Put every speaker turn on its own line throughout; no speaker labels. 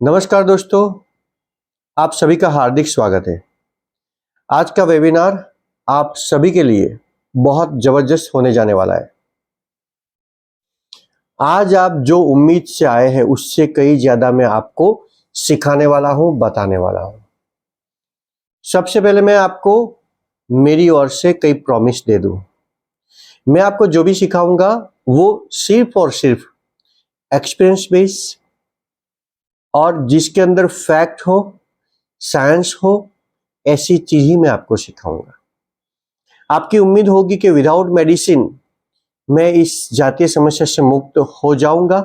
नमस्कार दोस्तों, आप सभी का हार्दिक स्वागत है। आज का वेबिनार आप सभी के लिए बहुत जबरदस्त होने जाने वाला है। आज आप जो उम्मीद से आए हैं उससे कहीं ज्यादा मैं आपको सिखाने वाला हूं, बताने वाला हूं। सबसे पहले मैं आपको मेरी ओर से कई प्रॉमिस दे दूं। मैं आपको जो भी सिखाऊंगा वो सिर्फ और सिर्फ एक्सपीरियंस बेस और जिसके अंदर फैक्ट हो, साइंस हो, ऐसी चीज ही मैं आपको सिखाऊंगा। आपकी उम्मीद होगी कि विदाउट मेडिसिन मैं इस जातीय समस्या से मुक्त हो जाऊंगा,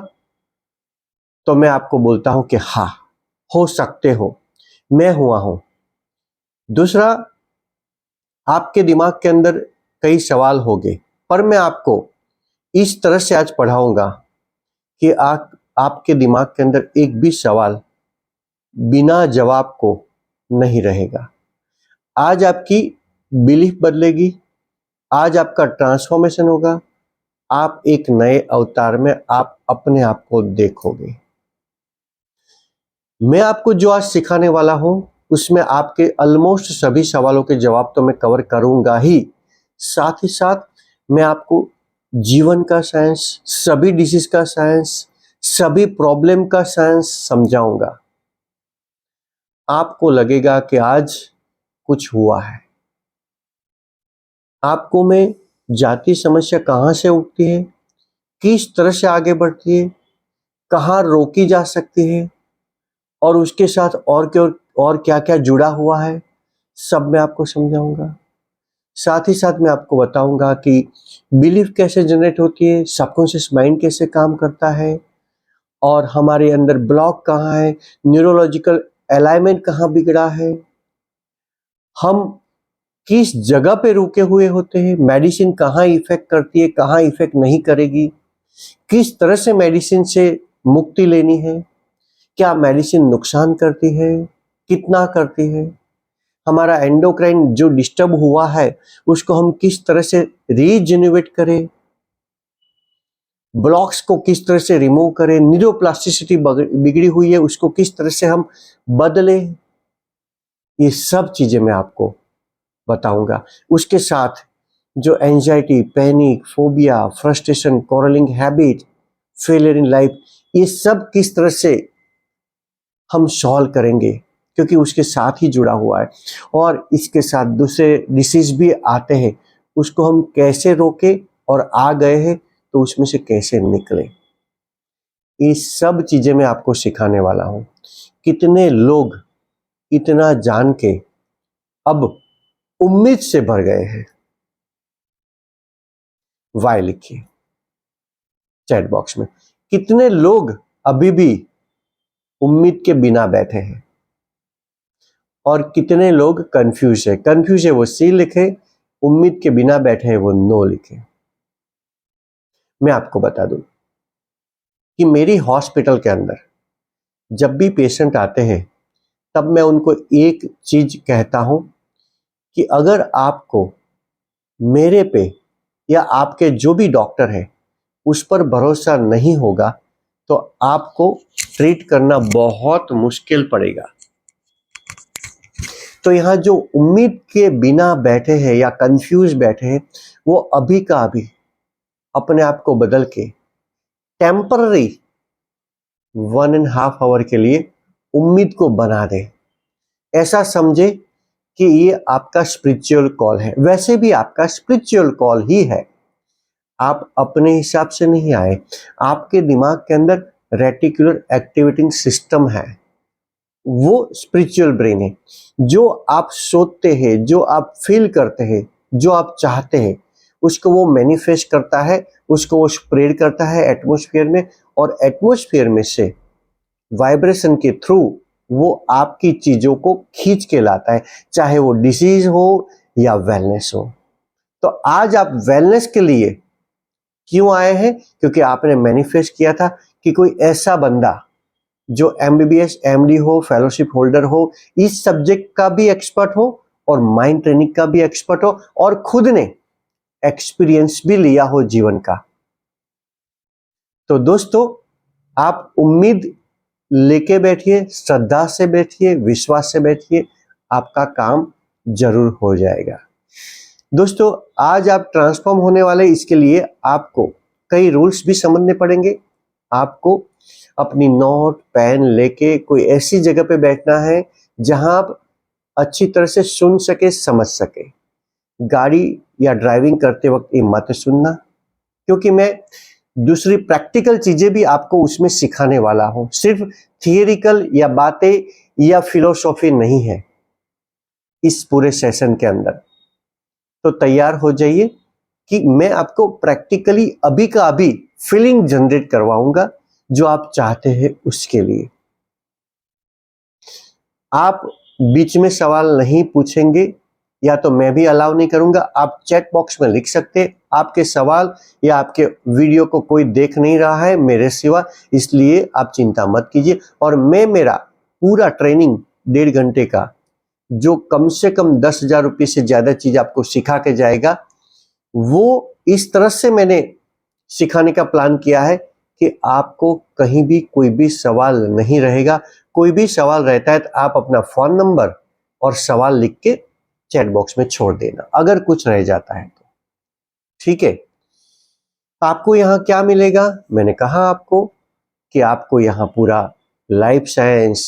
तो मैं आपको बोलता हूं कि हाँ, हो सकते हो, मैं हुआ हूं। दूसरा, आपके दिमाग के अंदर कई सवाल होंगे, पर मैं आपको इस तरह से आज पढ़ाऊंगा कि आपके दिमाग के अंदर एक भी सवाल बिना जवाब को नहीं रहेगा। आज आपकी बिलीफ बदलेगी, आज आपका ट्रांसफॉर्मेशन होगा, आप एक नए अवतार में आप अपने आप को देखोगे। मैं आपको जो आज सिखाने वाला हूं उसमें आपके ऑलमोस्ट सभी सवालों के जवाब तो मैं कवर करूंगा ही साथ मैं आपको जीवन का साइंस, सभी डिसीज का साइंस, सभी प्रॉब्लम का साइंस समझाऊंगा। आपको लगेगा कि आज कुछ हुआ है। आपको मैं जातीय समस्या कहां से उठती है, किस तरह से आगे बढ़ती है, कहां रोकी जा सकती है और उसके साथ और क्या क्या जुड़ा हुआ है, सब मैं आपको समझाऊंगा। साथ ही साथ मैं आपको बताऊंगा कि बिलीफ कैसे जनरेट होती है, सबकॉन्शियस माइंड कैसे काम करता है और हमारे अंदर ब्लॉक कहाँ है, न्यूरोलॉजिकल अलाइनमेंट कहाँ बिगड़ा है, हम किस जगह पे रुके हुए होते हैं, मेडिसिन कहाँ इफेक्ट करती है, कहाँ इफेक्ट नहीं करेगी, किस तरह से मेडिसिन से मुक्ति लेनी है, क्या मेडिसिन नुकसान करती है, कितना करती है, हमारा एंडोक्राइन जो डिस्टर्ब हुआ है उसको हम किस तरह से रीजेन्युएट करें, ब्लॉक्स को किस तरह से रिमूव करें, न्यूरोप्लास्टिसिटी बिगड़ी हुई है उसको किस तरह से हम बदलें, ये सब चीजें मैं आपको बताऊंगा। उसके साथ जो anxiety, panic, phobia, frustration, quarrelling habit, failure in life, ये सब किस तरह से हम सॉल्व करेंगे क्योंकि उसके साथ ही जुड़ा हुआ है। और इसके साथ दूसरे डिसीज भी आते हैं, उसको हम कैसे रोके और आ गए हैं तो उसमें से कैसे निकले, ये सब चीजें मैं आपको सिखाने वाला हूं। कितने लोग इतना जान के अब उम्मीद से भर गए हैं, वाई लिखिए चैट बॉक्स में। कितने लोग अभी भी उम्मीद के बिना बैठे हैं और कितने लोग कंफ्यूज है वो सी लिखे, उम्मीद के बिना बैठे हैं वो नो लिखे। मैं आपको बता दूं कि मेरी हॉस्पिटल के अंदर जब भी पेशेंट आते हैं तब मैं उनको एक चीज कहता हूं कि अगर आपको मेरे पे या आपके जो भी डॉक्टर है उस पर भरोसा नहीं होगा तो आपको ट्रीट करना बहुत मुश्किल पड़ेगा। तो यहाँ जो उम्मीद के बिना बैठे हैं या कंफ्यूज बैठे हैं वो अभी का अभी अपने आप को बदल के टेम्पररी 1.5 आवर के लिए उम्मीद को बना दे। ऐसा समझे कि ये आपका स्पिरिचुअल कॉल है। वैसे भी आपका स्पिरिचुअल कॉल ही है, आप अपने हिसाब से नहीं आए। आपके दिमाग के अंदर रेटिकुलर एक्टिवेटिंग सिस्टम है, वो स्पिरिचुअल ब्रेन है। जो आप सोचते हैं, जो आप फील करते हैं, जो आप चाहते हैं उसको वो मैनिफेस्ट करता है, उसको वो स्प्रेड करता है एटमॉस्फेयर में और एटमॉस्फेयर में से वाइब्रेशन के थ्रू वो आपकी चीजों को खींच के लाता है, चाहे वो डिसीज हो या वेलनेस हो। तो आज आप वेलनेस के लिए क्यों आए हैं? क्योंकि आपने मैनिफेस्ट किया था कि कोई ऐसा बंदा जो एमबीबीएस, एमडी हो, फेलोशिप होल्डर हो, इस सब्जेक्ट का भी एक्सपर्ट हो और माइंड ट्रेनिंग का भी एक्सपर्ट हो और खुद ने एक्सपीरियंस भी लिया हो जीवन का। तो दोस्तों, आप उम्मीद लेके बैठिए, श्रद्धा से बैठिए, विश्वास से बैठिए, आपका काम जरूर हो जाएगा। दोस्तों, आज आप ट्रांसफॉर्म होने वाले, इसके लिए आपको कई रूल्स भी समझने पड़ेंगे। आपको अपनी नोट पेन लेके कोई ऐसी जगह पे बैठना है जहां आप अच्छी तरह से सुन सके, समझ सके। गाड़ी या ड्राइविंग करते वक्त ये मत सुनना, क्योंकि मैं दूसरी प्रैक्टिकल चीजें भी आपको उसमें सिखाने वाला हूं। सिर्फ थियरिकल या बातें या फिलोसॉफी नहीं है इस पूरे सेशन के अंदर। तो तैयार हो जाइए कि मैं आपको प्रैक्टिकली अभी का अभी फीलिंग जनरेट करवाऊंगा जो आप चाहते हैं उसके लिए। आप बीच में सवाल नहीं पूछेंगे या तो मैं भी अलाउ नहीं करूंगा। आप चैट बॉक्स में लिख सकते हैं आपके सवाल, या आपके वीडियो को कोई देख नहीं रहा है मेरे सिवा, इसलिए आप चिंता मत कीजिए। और मैं मेरा पूरा ट्रेनिंग 1.5 घंटे का, जो कम से कम 10,000 रुपये से ज्यादा चीज आपको सिखा के जाएगा, वो इस तरह से मैंने सिखाने का प्लान किया है कि आपको कहीं भी कोई भी सवाल नहीं रहेगा। कोई भी सवाल रहता है तो आप अपना फोन नंबर और सवाल लिख के चैट बॉक्स में छोड़ देना, अगर कुछ रह जाता है तो। ठीक है, आपको यहाँ क्या मिलेगा? मैंने कहा आपको कि आपको यहाँ पूरा लाइफ साइंस,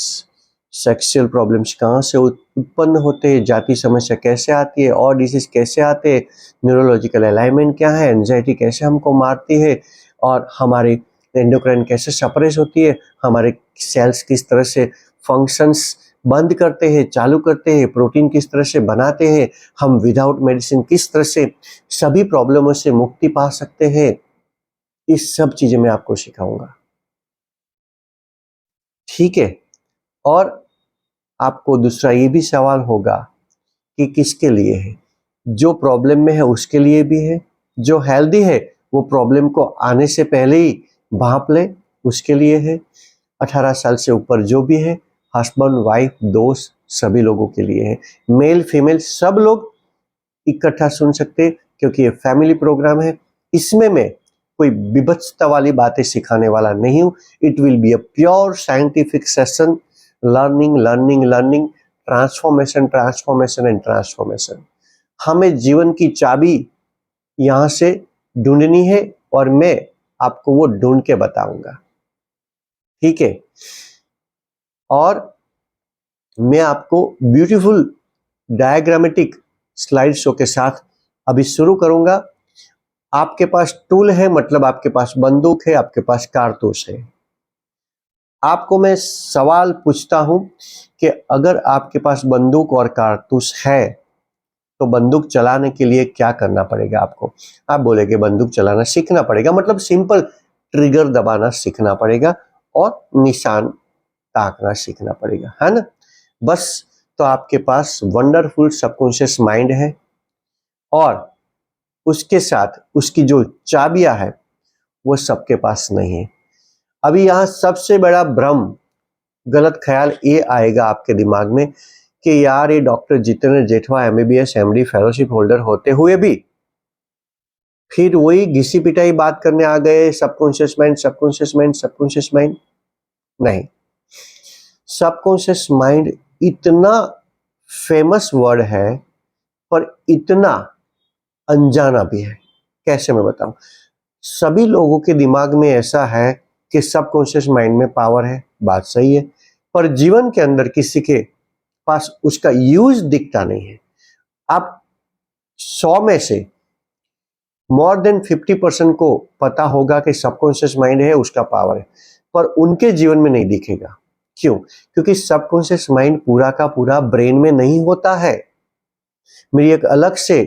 सेक्सुअल प्रॉब्लम्स कहाँ से उत्पन्न होते हैं, जाति समस्या कैसे आती है, और डिसीज कैसे आते हैं, न्यूरोलॉजिकल अलाइनमेंट क्या है, एंजाइटी कैसे हमको मारती है, और हमारी एंडोक्राइन कैसे सप्रेस होती है, हमारे सेल्स किस तरह से फंक्शंस बंद करते हैं, चालू करते हैं, प्रोटीन किस तरह से बनाते हैं, हम विदाउट मेडिसिन किस तरह से सभी प्रॉब्लमों से मुक्ति पा सकते हैं, इस सब चीजें मैं आपको सिखाऊंगा। ठीक है, और आपको दूसरा ये भी सवाल होगा कि किसके लिए है? जो प्रॉब्लम में है उसके लिए भी है, जो हेल्दी है वो प्रॉब्लम को आने से पहले ही भांप ले उसके लिए है, 18 साल से ऊपर जो भी है, हस्बैंड वाइफ दोस्त सभी लोगों के लिए है, मेल फीमेल सब लोग इकट्ठा सुन सकते हैं, क्योंकि ये फैमिली प्रोग्राम है। इसमें मैं कोई विभत्सता वाली बातें सिखाने वाला नहीं हूँ। It will be a pure scientific session, learning learning learning, transformation transformation and transformation. हमें जीवन की चाबी यहाँ से ढूंढनी है और मैं आपको वो ढूंढ के बताऊंगा। ठीक है, और मैं आपको ब्यूटीफुल डायग्रामेटिक स्लाइड शो के साथ अभी शुरू करूंगा। आपके पास टूल है, मतलब आपके पास बंदूक है, आपके पास कारतूस है। आपको मैं सवाल पूछता हूं कि अगर आपके पास बंदूक और कारतूस है तो बंदूक चलाने के लिए क्या करना पड़ेगा आपको? आप बोलेंगे बंदूक चलाना सीखना पड़ेगा, मतलब सिंपल ट्रिगर दबाना सीखना पड़ेगा और निशान ताकना सीखना पड़ेगा, है ना? बस, तो आपके पास वंडरफुल सबकॉन्शियस माइंड है और उसके साथ उसकी जो चाबियां है वो सबके पास नहीं है। अभी यहाँ सबसे बड़ा भ्रम, गलत ख्याल ये आएगा आपके दिमाग में कि यार ये doctor Jitendra Jethwa MBBS MD fellowship holder होते हुए भी फिर वही घिसी पिटाई बात करने आ गए, subconscious mind subconscious mind subconscious mind. नहीं, सबकॉन्शियस माइंड इतना फेमस वर्ड है पर इतना अनजाना भी है। कैसे मैं बताऊं? सभी लोगों के दिमाग में ऐसा है कि सबकॉन्शियस माइंड में पावर है, बात सही है, पर जीवन के अंदर किसी के पास उसका यूज दिखता नहीं है। आप 100 में से मोर देन 50% को पता होगा कि सबकॉन्शियस माइंड है, उसका पावर है, पर उनके जीवन में नहीं दिखेगा। क्यों? क्योंकि सबकॉन्शियस माइंड पूरा का पूरा ब्रेन में नहीं होता है। मेरी एक अलग से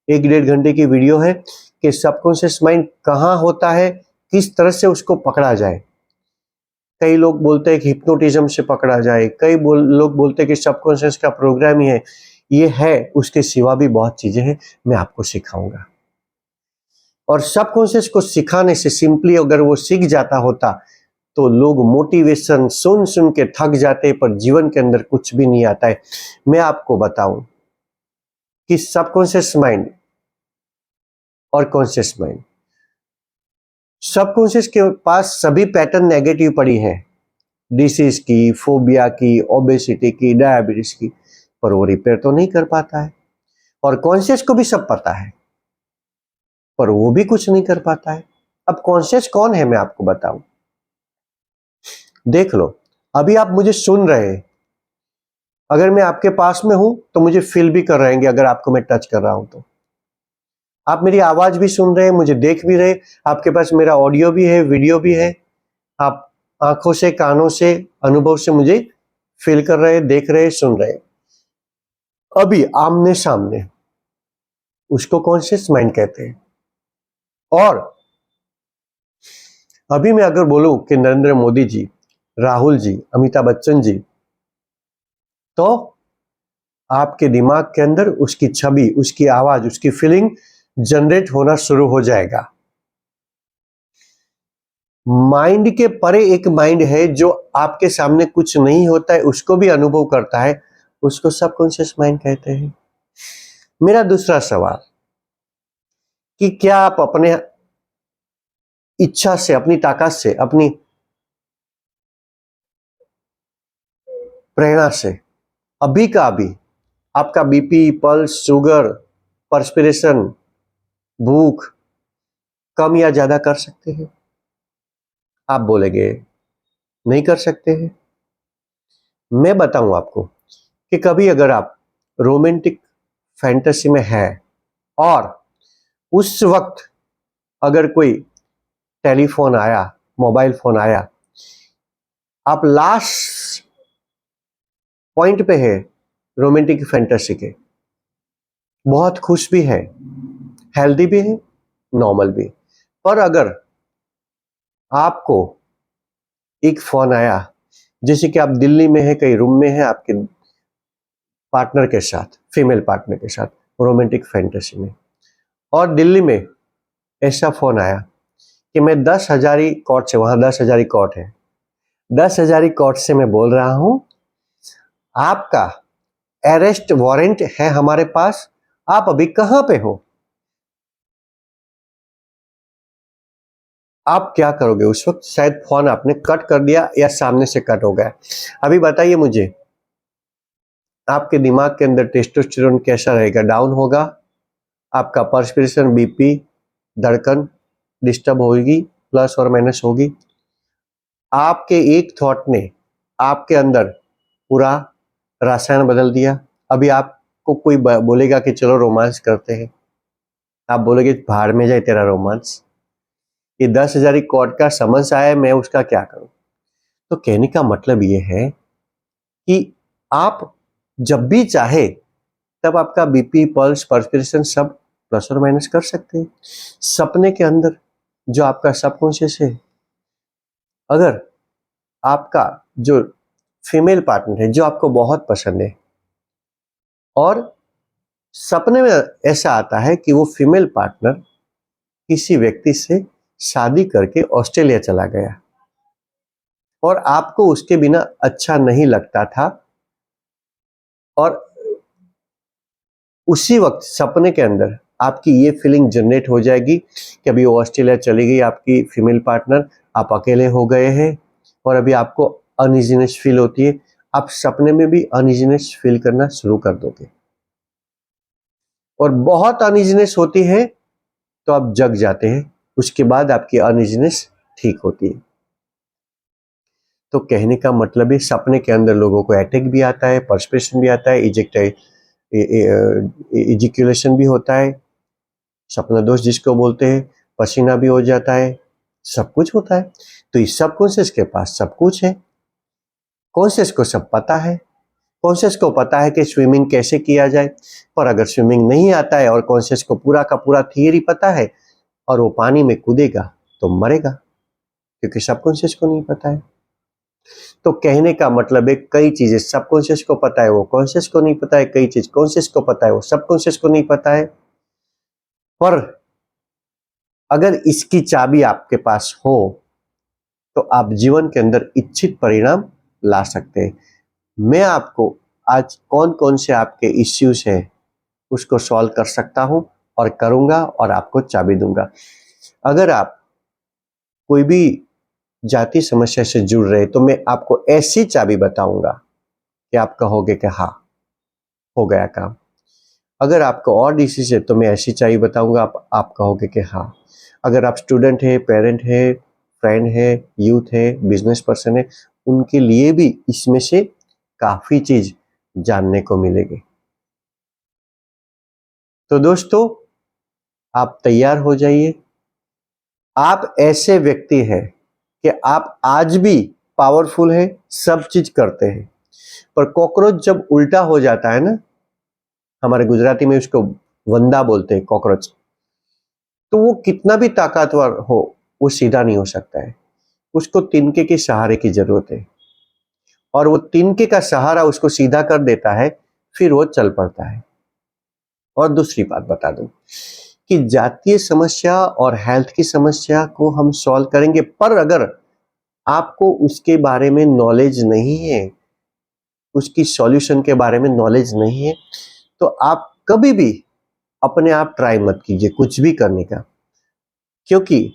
1-1.5 घंटे की वीडियो है कि सबकॉन्शियस माइंड कहाँ होता है, किस तरह से उसको पकड़ा जाए। कई लोग बोलते हैं कि हिप्नोटिज्म से पकड़ा जाए, कई लोग बोलते हैं कि सबकॉन्शियस का प्रोग्राम ही है। ये है, उसके सिवा भी बहुत चीजें हैं, मैं आपको सिखाऊंगा। और सबकॉन्शियस को सिखाने से सिंपली अगर वो सीख जाता होता तो लोग मोटिवेशन सुन सुन के थक जाते, पर जीवन के अंदर कुछ भी नहीं आता है। मैं आपको बताऊं कि सबकॉन्शियस माइंड और कॉन्शियस माइंड, सबकॉन्शियस के पास सभी पैटर्न नेगेटिव पड़ी है, डिसीज की, फोबिया की, ओबेसिटी की, डायबिटीज की, पर वो रिपेयर तो नहीं कर पाता है। और कॉन्शियस को भी सब पता है, पर वो भी कुछ नहीं कर पाता है। अब कॉन्शियस कौन है मैं आपको बताऊं। देख लो, अभी आप मुझे सुन रहे हैं, अगर मैं आपके पास में हूं तो मुझे फील भी कर रहे हैं, अगर आपको मैं टच कर रहा हूं तो आप मेरी आवाज भी सुन रहे हैं, मुझे देख भी रहे, आपके पास मेरा ऑडियो भी है, वीडियो भी है, आप आंखों से, कानों से, अनुभव से मुझे फील कर रहे हैं, देख रहे हैं, सुन रहे हैं, अभी आमने सामने। उसको कॉन्शियस माइंड कहते हैं। और अभी मैं अगर बोलूं कि नरेंद्र मोदी जी, राहुल जी, अमिताभ बच्चन जी, तो आपके दिमाग के अंदर उसकी छवि, उसकी आवाज, उसकी फीलिंग जनरेट होना शुरू हो जाएगा। माइंड के परे एक माइंड है जो आपके सामने कुछ नहीं होता है उसको भी अनुभव करता है, उसको सबकॉन्शियस माइंड कहते हैं। मेरा दूसरा सवाल कि क्या आप अपने इच्छा से, अपनी ताकत से, अपनी प्रेरणा से अभी का अभी आपका बीपी, पल्स, शुगर, पर्सपिरेशन, भूख कम या ज्यादा कर सकते हैं? आप बोलेंगे नहीं कर सकते हैं। मैं बताऊं आपको कि कभी अगर आप रोमांटिक फैंटेसी में है और उस वक्त अगर कोई टेलीफोन आया, मोबाइल फोन आया, आप लास्ट पॉइंट पे है रोमांटिक फैंटेसी के, बहुत खुश भी है, हेल्दी भी है, नॉर्मल भी, पर अगर आपको एक फोन आया, जैसे कि आप दिल्ली में है, कहीं रूम में है आपके पार्टनर के साथ, फीमेल पार्टनर के साथ रोमांटिक फैंटेसी में, और दिल्ली में ऐसा फोन आया कि मैं 10,000 कोर्ट से, वहां 10,000 कोर्ट है, 10,000 कोर्ट से मैं बोल रहा हूं, आपका अरेस्ट वारंट है हमारे पास, आप अभी कहां पे हो? आप क्या करोगे उस वक्त? शायद फोन आपने कट कर दिया या सामने से कट हो गया। अभी बताइए मुझे, आपके दिमाग के अंदर टेस्टोस्टेरोन कैसा रहेगा? डाउन होगा, आपका पर्सपिरेशन, बीपी, धड़कन डिस्टर्ब होगी, प्लस और माइनस होगी। आपके एक थॉट ने आपके अंदर पूरा रसायन बदल दिया। अभी आपको कोई बोलेगा कि चलो रोमांस करते हैं, आप बोलोगे भाड़ में जाए तेरा रोमांस, ये 10,000 कोर्ट का समन्स आया है, मैं उसका क्या करूं? तो कहने का मतलब ये है कि आप जब भी चाहे तब आपका बीपी, पल्स, पर्सपिरेशन सब प्लस और माइनस कर सकते हैं। सपने के अंदर जो आपका सबकॉन्शियस है, अगर आपका जो फीमेल पार्टनर है जो आपको बहुत पसंद है और सपने में ऐसा आता है कि वो फीमेल पार्टनर किसी व्यक्ति से शादी करके ऑस्ट्रेलिया चला गया और आपको उसके बिना अच्छा नहीं लगता था, और उसी वक्त सपने के अंदर आपकी ये फीलिंग जनरेट हो जाएगी कि अभी वो ऑस्ट्रेलिया चली गई आपकी फीमेल पार्टनर, आप अकेले हो गए हैं और अभी आपको अनइजीनेस फील होती है। आप सपने में भी अनइजीनेस फील करना शुरू कर दोगे और बहुत अनइजीनेस होती है तो आप जग जाते हैं, उसके बाद आपकी अनइजीनेस ठीक होती है। तो कहने का मतलब है सपने के अंदर लोगों को अटैक भी आता है, पर्सपिरेशन भी आता है, इजिकुलेशन भी होता है, सपना दोष जिसको बोलते हैं, पसीना भी हो जाता है, सब कुछ होता है। तो इस सबकॉन्शियस के पास सब कुछ है, कॉन्शियस को सब पता है। कॉन्शियस को पता है कि स्विमिंग कैसे किया जाए, पर अगर स्विमिंग नहीं आता है और कॉन्शियस को पूरा का पूरा थियरी पता है और वो पानी में कूदेगा तो मरेगा, क्योंकि सबकॉन्शियस को नहीं पता है। तो कहने का मतलब है कई चीजें सबकॉन्शियस को पता है, वो कॉन्शियस को नहीं पता है, कई चीज कॉन्शियस को पता है, वो सबकॉन्शियस को नहीं पता है। पर अगर इसकी चाबी आपके पास हो तो आप जीवन के अंदर इच्छित परिणाम ला सकते हैं। मैं आपको आज कौन कौन से आपके इश्यूज हैं उसको सॉल्व कर सकता हूं और करूंगा और आपको चाबी दूंगा। अगर आप कोई भी जातीय समस्या से जुड़ रहे तो मैं आपको ऐसी चाबी बताऊंगा कि आप कहोगे कि हाँ, हो गया काम। अगर आपको और डिसीज है तो मैं ऐसी चाबी बताऊंगा, आप कहोगे कि हाँ। अगर आप स्टूडेंट है, पेरेंट है, फ्रेंड है, यूथ है, बिजनेस पर्सन है, उनके लिए भी इसमें से काफी चीज जानने को मिलेगी। तो दोस्तों, आप तैयार हो जाइए। आप ऐसे व्यक्ति हैं कि आप आज भी पावरफुल है, सब चीज करते हैं, पर कॉकरोच जब उल्टा हो जाता है ना, हमारे गुजराती में उसको वंदा बोलते हैं, कॉकरोच, तो वो कितना भी ताकतवर हो, वो सीधा नहीं हो सकता है। उसको तिनके के सहारे की जरूरत है, और वो तिनके का सहारा उसको सीधा कर देता है, फिर वो चल पड़ता है। और दूसरी बात बता दूं कि जातीय समस्या और हेल्थ की समस्या को हम सॉल्व करेंगे, पर अगर आपको उसके बारे में नॉलेज नहीं है, उसकी सॉल्यूशन के बारे में नॉलेज नहीं है, तो आप कभी भी अपने आप ट्राई मत कीजिए कुछ भी करने का। क्योंकि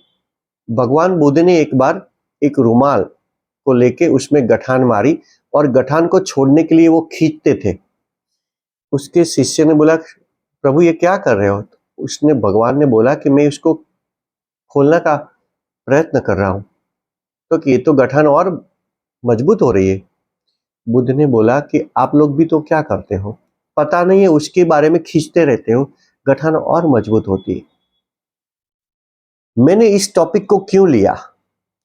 भगवान बुद्ध ने एक बार एक रुमाल को लेके उसमें गठान मारी, और गठान को छोड़ने के लिए वो खींचते थे। उसके शिष्य ने बोला, प्रभु ये क्या कर रहे हो? उसने भगवान ने बोला कि मैं उसको खोलने का प्रयत्न कर रहा हूं, तो कि ये तो गठान और मजबूत हो रही है। बुद्ध ने बोला कि आप लोग भी तो क्या करते हो, पता नहीं है उसके बारे में खींचते रहते हो, गठान और मजबूत होती है। मैंने इस टॉपिक को क्यों लिया?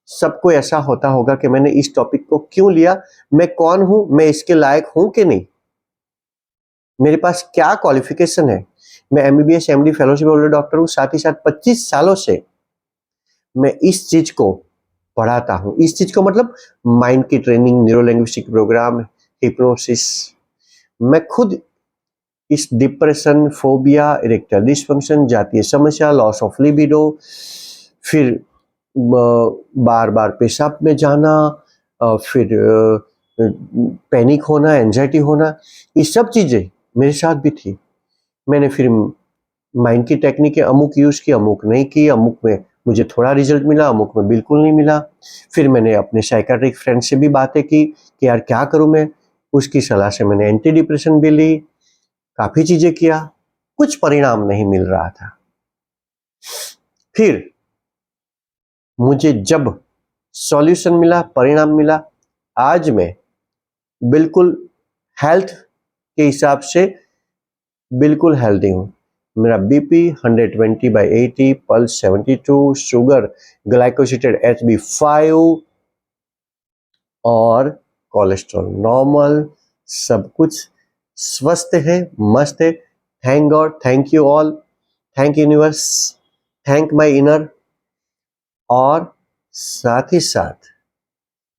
सबको ऐसा होता होगा कि मैंने इस टॉपिक को क्यों लिया, मैं कौन हूं, मैं इसके लायक हूं कि नहीं, मेरे पास क्या क्वालिफिकेशन है। मैं MBBS MD fellowship holder doctor हूं, साथ ही साथ 25 सालों से मैं इस चीज को पढ़ाता हूं। इस चीज को मतलब माइंड की training, neuro linguistic program, hypnosis. मैं खुद इस डिप्रेशन, फोबिया, इरेक्टाइल डिसफंक्शन, जातीय समस्या, लॉस ऑफ लिबिडो, फिर बार बार पेशाब में जाना, फिर पैनिक होना, एंजाइटी होना, ये सब चीजें मेरे साथ भी थी। मैंने फिर माइंड की टेक्निक अमुक यूज की, अमुक नहीं की, अमुक में मुझे थोड़ा रिजल्ट मिला, अमुक में बिल्कुल नहीं मिला। फिर मैंने अपने साइकेट्रिक फ्रेंड से भी बातें की कि यार क्या करूं मैं, उसकी सलाह से मैंने एंटी डिप्रेशन भी ली, काफी चीजें किया, कुछ परिणाम नहीं मिल रहा था। फिर मुझे जब सॉल्यूशन मिला, परिणाम मिला, आज मैं बिल्कुल हेल्थ के हिसाब से बिल्कुल हेल्दी हूँ। मेरा BP 120/80, pulse 72, sugar glycosylated HB5 और कोलेस्ट्रॉल नॉर्मल, सब कुछ स्वस्थ है, मस्त है। Thank God, thank you all, thank universe, thank my inner. और साथ ही साथ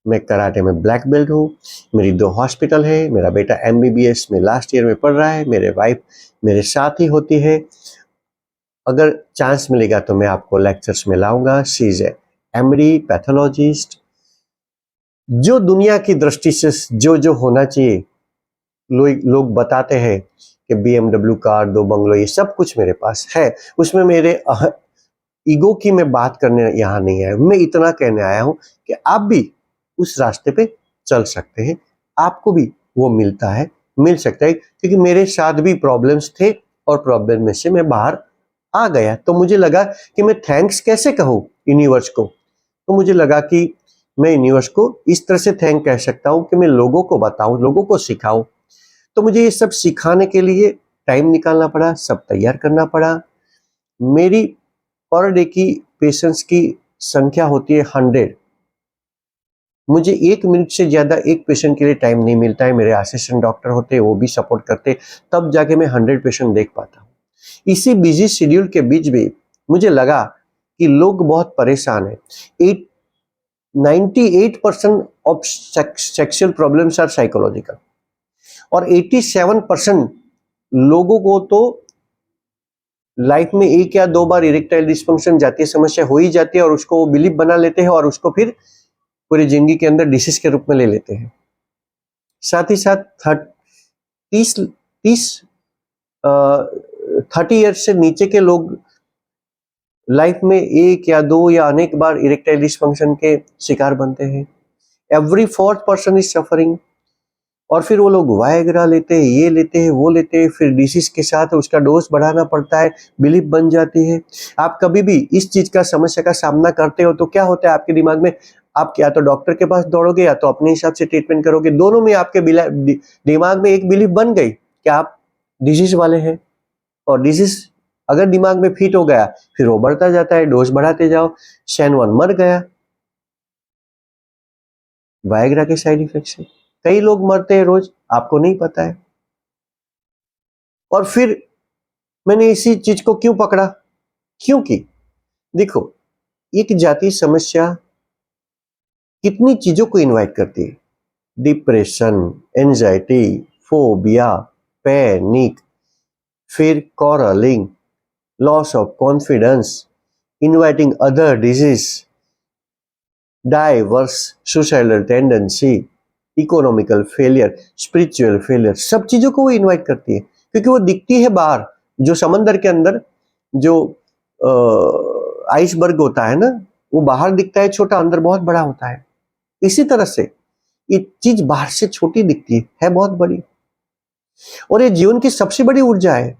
मैं कराटे में ब्लैक बेल्ट हूँ। मेरी 2 हॉस्पिटल है, मेरा बेटा एमबीबीएस में लास्ट ईयर में पढ़ रहा है, मेरे वाइफ मेरे साथ ही होती है। अगर चांस मिलेगा तो मैं आपको लेक्चर्स में लाऊंगा। She is MD pathologist. जो दुनिया की दृष्टि से जो जो होना चाहिए, लोग बताते हैं कि BMW कार, 2 बंगलो, ये सब कुछ मेरे पास है। उसमें मेरे ईगो की मैं बात करने यहाँ नहीं आया, मैं इतना कहने आया हूँ कि आप भी उस रास्ते पे चल सकते हैं, आपको भी वो मिलता है, मिल सकता है। क्योंकि मेरे साथ भी प्रॉब्लम्स थे, और प्रॉब्लम में से मैं बाहर आ गया। तो मुझे लगा कि मैं थैंक्स कैसे कहूँ यूनिवर्स को, तो मुझे लगा कि मैं यूनिवर्स को इस तरह से थैंक कह सकता हूँ कि मैं लोगों को बताऊं, लोगों को सिखाऊं। तो मुझे ये सब सिखाने के लिए टाइम निकालना पड़ा, सब तैयार करना पड़ा। मेरी पर डे की पेशेंट्स की संख्या होती है 100। मुझे 1 मिनट से ज्यादा एक पेशेंट के लिए टाइम नहीं मिलता है। मेरे असिस्टेंट डॉक्टर होते हैं, वो भी सपोर्ट करते, तब जाके मैं 100 पेशेंट देख पाता हूँ। इसी बिजी शेड्यूल के बीच भी मुझे लगा कि लोग बहुत परेशान हैं। 98% of sexual problems are psychological, और 87% लोगों को तो लाइफ में 1 या 2 बार इरेक्टाइल डिसफंक्शन, जातीय समस्या हो ही जाती है, और उसको वो बिलीव बना लेते हैं, और उसको फिर पूरी जिंदगी के अंदर डिसीज के रूप में ले लेते हैं। साथ ही साथ 30 30 30 ईयर से नीचे के लोग लाइफ में एक या दो या अनेक बार इरेक्टाइल डिसफंक्शन के शिकार बनते हैं। Every fourth person is suffering. और फिर वो लोग वायग्रा लेते हैं, ये लेते हैं, वो लेते हैं, फिर डिसीज के साथ उसका डोज बढ़ाना पड़ता है, बिलीफ बन जाती है। आप कभी भी इस चीज का समस्या का सामना करते हो तो क्या होता है आपके दिमाग में, आप या तो डॉक्टर के पास दौड़ोगे या तो अपने हिसाब से ट्रीटमेंट करोगे। दोनों में आपके दिमाग में एक बिलीफ बन गई कि आप डिजीज वाले हैं। और डिजीज अगर दिमाग में फिट हो गया फिर वो बढ़ता जाता है, डोज बढ़ाते जाओ। शैनवन मर गया वायग्रा के साइड इफेक्ट से। कई लोग मरते हैं रोज, आपको नहीं पता है। और फिर मैंने इसी चीज को क्यों पकड़ा, क्योंकि देखो एक जातीय समस्या कितनी चीजों को इनवाइट करती है। डिप्रेशन, एंजाइटी, फोबिया, पैनिक, फिर quarrelling, loss of confidence, inviting other disease, diverse, suicidal tendency, economical failure, spiritual failure, सब चीजों को वो इनवाइट करती है। क्योंकि वो दिखती है बाहर, जो समंदर के अंदर जो आइसबर्ग होता है ना, वो बाहर दिखता है छोटा, अंदर बहुत बड़ा होता है। इसी तरह से ये चीज बाहर से छोटी दिखती है बहुत बड़ी। और ये जीवन की सबसे बड़ी ऊर्जा है,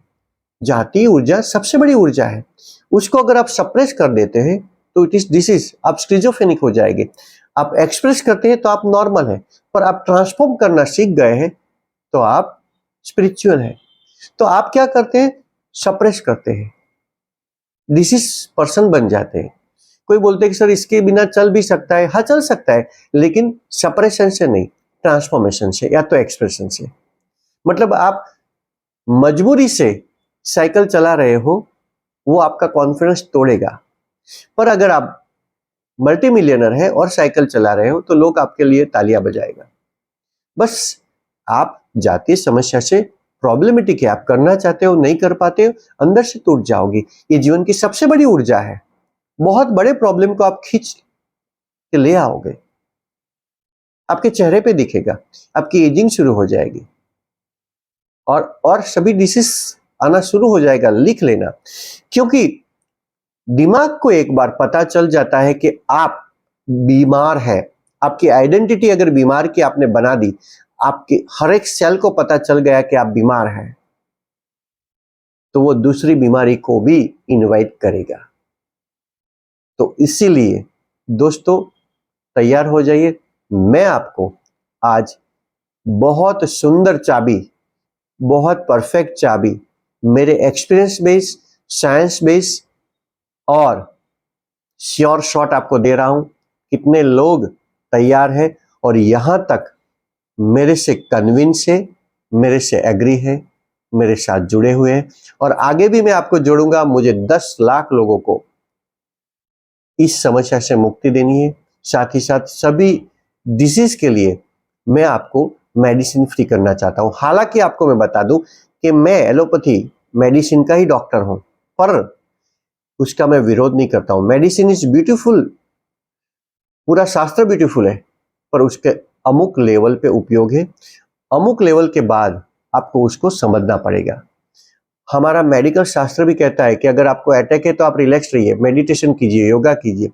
जातीय ऊर्जा सबसे बड़ी ऊर्जा है। उसको अगर आप सप्रेस कर देते हैं तो इट इज डिसीज, आप स्किज़ोफ्रेनिक हो जाएंगे। आप एक्सप्रेस करते हैं तो आप नॉर्मल है, पर आप ट्रांसफॉर्म करना सीख गए हैं तो आप स्पिरिचुअल है। तो आप क्या करते हैं, सप्रेस करते हैं, डिसीज पर्सन बन जाते हैं। कोई बोलते हैं कि सर इसके बिना चल भी सकता है, हाँ चल सकता है, लेकिन सप्रेशन से नहीं, ट्रांसफॉर्मेशन से या तो एक्सप्रेशन से। मतलब आप मजबूरी से साइकिल चला रहे हो, वो आपका कॉन्फिडेंस तोड़ेगा। पर अगर आप मल्टी मिलियनर है और साइकिल चला रहे हो तो लोग आपके लिए तालियां बजाएगा। बस आप जातीय समस्या से प्रॉब्लमेटिक है, आप करना चाहते हो नहीं कर पाते हो, अंदर से टूट जाओगे। ये जीवन की सबसे बड़ी ऊर्जा है। बहुत बड़े प्रॉब्लम को आप खींच के ले आओगे, आपके चेहरे पे दिखेगा, आपकी एजिंग शुरू हो जाएगी और सभी डिसीज आना शुरू हो जाएगा। लिख लेना, क्योंकि दिमाग को एक बार पता चल जाता है कि आप बीमार है, आपकी आइडेंटिटी अगर बीमार की आपने बना दी, आपके हर एक सेल को पता चल गया कि आप बीमार हैं, तो वो दूसरी बीमारी को भी इनवाइट करेगा। तो इसीलिए दोस्तों तैयार हो जाइए। मैं आपको आज बहुत सुंदर चाबी, बहुत परफेक्ट चाबी, मेरे एक्सपीरियंस बेस, साइंस बेस और श्योर शॉट आपको दे रहा हूं। कितने लोग तैयार है और यहां तक मेरे से कन्विंस है, मेरे से एग्री है, मेरे साथ जुड़े हुए हैं, और आगे भी मैं आपको जोड़ूंगा। मुझे 10 लाख लोगों को इस समस्या से मुक्ति देनी है। साथ ही साथ सभी डिजीज के लिए मैं आपको मेडिसिन फ्री करना चाहता हूं। हालांकि आपको मैं बता दूं कि मैं एलोपैथी मेडिसिन का ही डॉक्टर हूं, पर उसका मैं विरोध नहीं करता हूं। मेडिसिन इज ब्यूटीफुल, पूरा शास्त्र ब्यूटीफुल है, पर उसके अमुक लेवल पे उपयोग है। अमुक लेवल के बाद आपको उसको समझना पड़ेगा। हमारा मेडिकल शास्त्र भी कहता है कि अगर आपको अटैक है तो आप रिलैक्स रहिए, मेडिटेशन कीजिए, योगा कीजिए।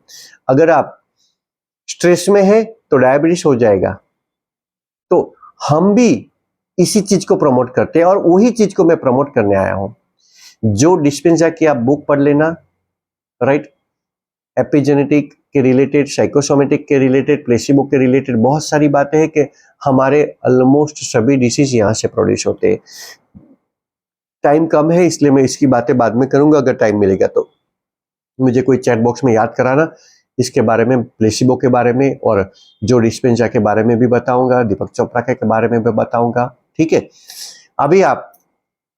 अगर आप स्ट्रेस में है तो डायबिटीज हो जाएगा। तो हम भी इसी चीज को प्रमोट करते हैं और वही चीज को मैं प्रमोट करने आया हूं। जो डिस्पेंजा की आप बुक पढ़ लेना, राइट, एपिजेनेटिक के रिलेटेड, साइकोसोमेटिक के रिलेटेड, प्लेसिबो के रिलेटेड बहुत सारी बातें हैं कि हमारे ऑलमोस्ट सभी डिसीज यहाँ से प्रोड्यूस होते हैं। टाइम कम है इसलिए मैं इसकी बातें बाद में करूंगा, अगर टाइम मिलेगा तो मुझे कोई चैट बॉक्स में याद कराना। इसके बारे में, प्लेसिबो के बारे में और जो डिस्पेंजा के बारे में भी बताऊंगा, दीपक चोपड़ा के बारे में भी बताऊंगा। ठीक है, अभी आप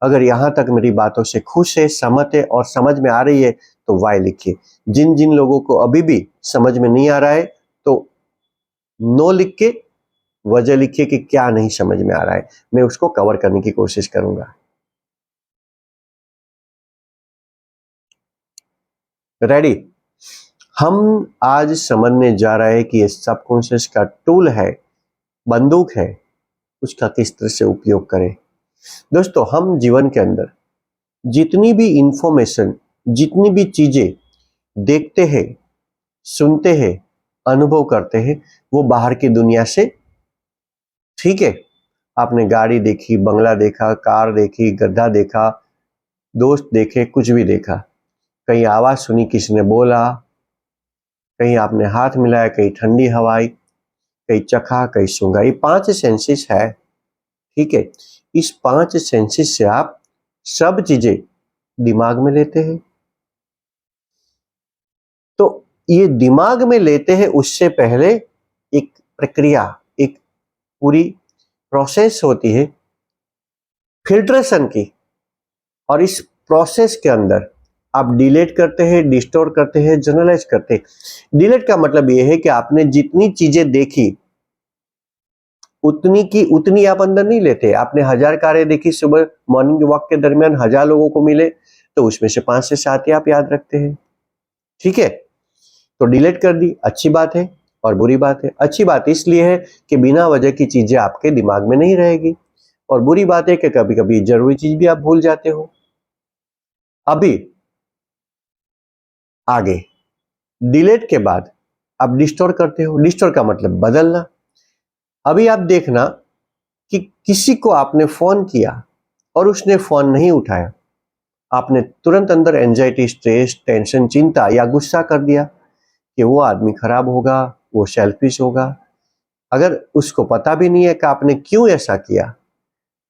अगर यहाँ तक मेरी बातों से खुश है, सहमत है और समझ में आ रही है तो वाई लिखिए। जिन जिन लोगों को अभी भी समझ में नहीं आ रहा है तो नो लिख के वजह लिखिए कि क्या नहीं समझ में आ रहा है, मैं उसको कवर करने की कोशिश करूंगा। रेडी? हम आज समझने जा रहे हैं कि ये सबकॉन्शियस का टूल है, बंदूक है, उसका किस तरह से उपयोग करें। दोस्तों हम जीवन के अंदर जितनी भी इंफॉर्मेशन, जितनी भी चीजें देखते हैं, सुनते हैं, अनुभव करते हैं, वो बाहर की दुनिया से, ठीक है, आपने गाड़ी देखी, बंगला देखा, कार देखी, गड्ढा देखा, दोस्त देखे, कुछ भी देखा, कहीं आवाज सुनी, किसी ने बोला, कहीं आपने हाथ मिलाया, कहीं ठंडी हवाई, कहीं चखा, कहीं सूंघा, ये 5 सेंसेस है, ठीक है। इस 5 सेंसेस से आप सब चीजें दिमाग में लेते हैं। तो ये दिमाग में लेते हैं, उससे पहले एक प्रक्रिया, एक पूरी प्रोसेस होती है फिल्ट्रेशन की, और इस प्रोसेस के अंदर आप डिलीट करते हैं, डिस्टोर करते हैं, जनरलाइज करते हैं। डिलीट का मतलब ये है कि आपने जितनी चीजें देखी उतनी की उतनी आप अंदर नहीं लेते। आपने 1000 कारें देखी, सुबह मॉर्निंग वॉक के दरमियान 1000 लोगों को मिले, तो उसमें से 5 से 7 ही आप याद रखते हैं, ठीक है। तो डिलीट कर दी, अच्छी बात है और बुरी बात है। अच्छी बात इसलिए है कि बिना वजह की चीजें आपके दिमाग में नहीं रहेगी, और बुरी बात है कि कभी कभी जरूरी चीज भी आप भूल जाते हो। अभी आगे डिलीट के बाद आप डिस्टोर करते हो। डिस्टोर का मतलब बदलना। अभी आप देखना कि किसी को आपने फोन किया और उसने फोन नहीं उठाया, आपने तुरंत अंदर एंजाइटी, स्ट्रेस, टेंशन, चिंता या गुस्सा कर दिया कि वो आदमी खराब होगा, वो सेल्फिश होगा। अगर उसको पता भी नहीं है कि आपने क्यों ऐसा किया,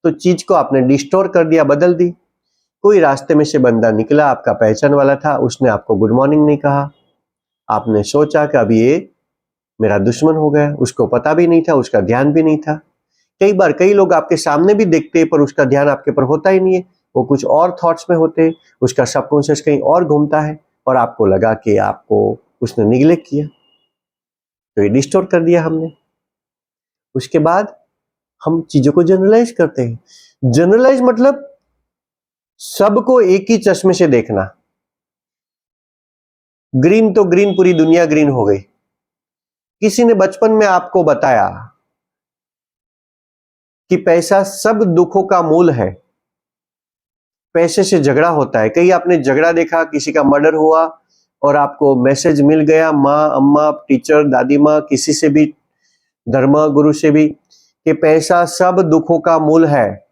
तो चीज को आपने डिस्टोर कर दिया, बदल दी। कोई रास्ते में से बंदा निकला, आपका पहचान वाला था, उसने आपको गुड मॉर्निंग नहीं कहा, आपने सोचा कि अब ये मेरा दुश्मन हो गया। उसको पता भी नहीं था, उसका ध्यान भी नहीं था। कई बार कई लोग आपके सामने भी देखते हैं पर उसका ध्यान आपके ऊपर होता ही नहीं है, वो कुछ और थॉट्स में होते हैं, उसका सबकॉन्शियस कहीं और घूमता है, और आपको लगा कि आपको उसने निग्लेक्ट किया, तो ये डिस्टोर कर दिया हमने। उसके बाद हम चीजों को जनरलाइज करते हैं। जनरलाइज मतलब सबको एक ही चश्मे से देखना। ग्रीन तो ग्रीन, पूरी दुनिया ग्रीन हो गई। किसी ने बचपन में आपको बताया कि पैसा सब दुखों का मूल है, पैसे से झगड़ा होता है। कहीं आपने झगड़ा देखा, किसी का मर्डर हुआ और आपको मैसेज मिल गया माँ, अम्मा, टीचर, दादी माँ, किसी से भी, धर्म गुरु से भी, कि पैसा सब दुखों का मूल है।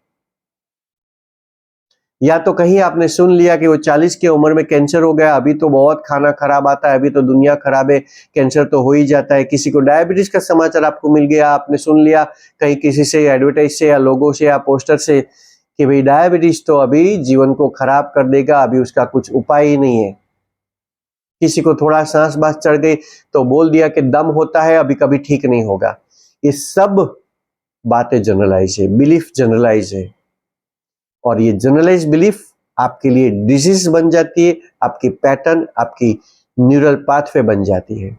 या तो कहीं आपने सुन लिया कि वो 40 की उम्र में कैंसर हो गया, अभी तो बहुत खाना खराब आता है, अभी तो दुनिया खराब है, कैंसर तो हो ही जाता है। किसी को डायबिटीज का समाचार आपको मिल गया, आपने सुन लिया कहीं किसी से, एडवर्टाइज से या लोगों से या पोस्टर से, कि भाई डायबिटीज तो अभी जीवन को खराब कर देगा, अभी उसका कुछ उपाय ही नहीं है। किसी को थोड़ा सांस बास चढ़ गई तो बोल दिया कि दम होता है, अभी कभी ठीक नहीं होगा। ये सब बातें जनरलाइज है, बिलीफ जनरलाइज है, और ये जनरलाइज बिलीफ आपके लिए डिजीज बन जाती है, आपकी पैटर्न, आपकी न्यूरल पाथवे बन जाती है।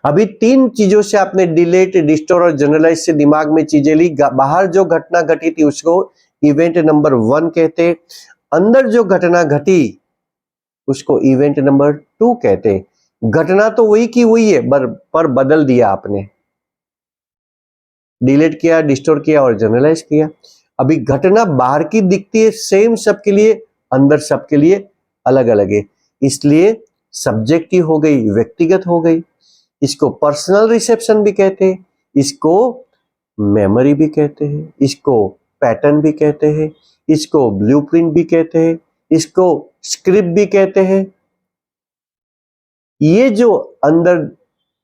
अभी 3 चीजों से आपने डिलीट, डिस्टोर और जनरलाइज से दिमाग में चीजें ली। बाहर जो घटना घटी थी उसको इवेंट नंबर 1 कहते, अंदर जो घटना घटी उसको इवेंट नंबर 2 कहते। घटना तो वही की वही है, पर बदल दिया आपने, डिलीट किया, डिस्टोर किया और जनरलाइज किया। अभी घटना बाहर की दिखती है सेम सबके लिए, अंदर सबके लिए अलग अलग है, इसलिए सब्जेक्टिव हो गई, व्यक्तिगत हो गई। इसको पर्सनल रिसेप्शन भी कहते हैं, इसको मेमोरी भी कहते हैं, इसको पैटर्न भी कहते हैं, इसको ब्लूप्रिंट भी कहते हैं, इसको स्क्रिप्ट भी कहते हैं। ये जो अंदर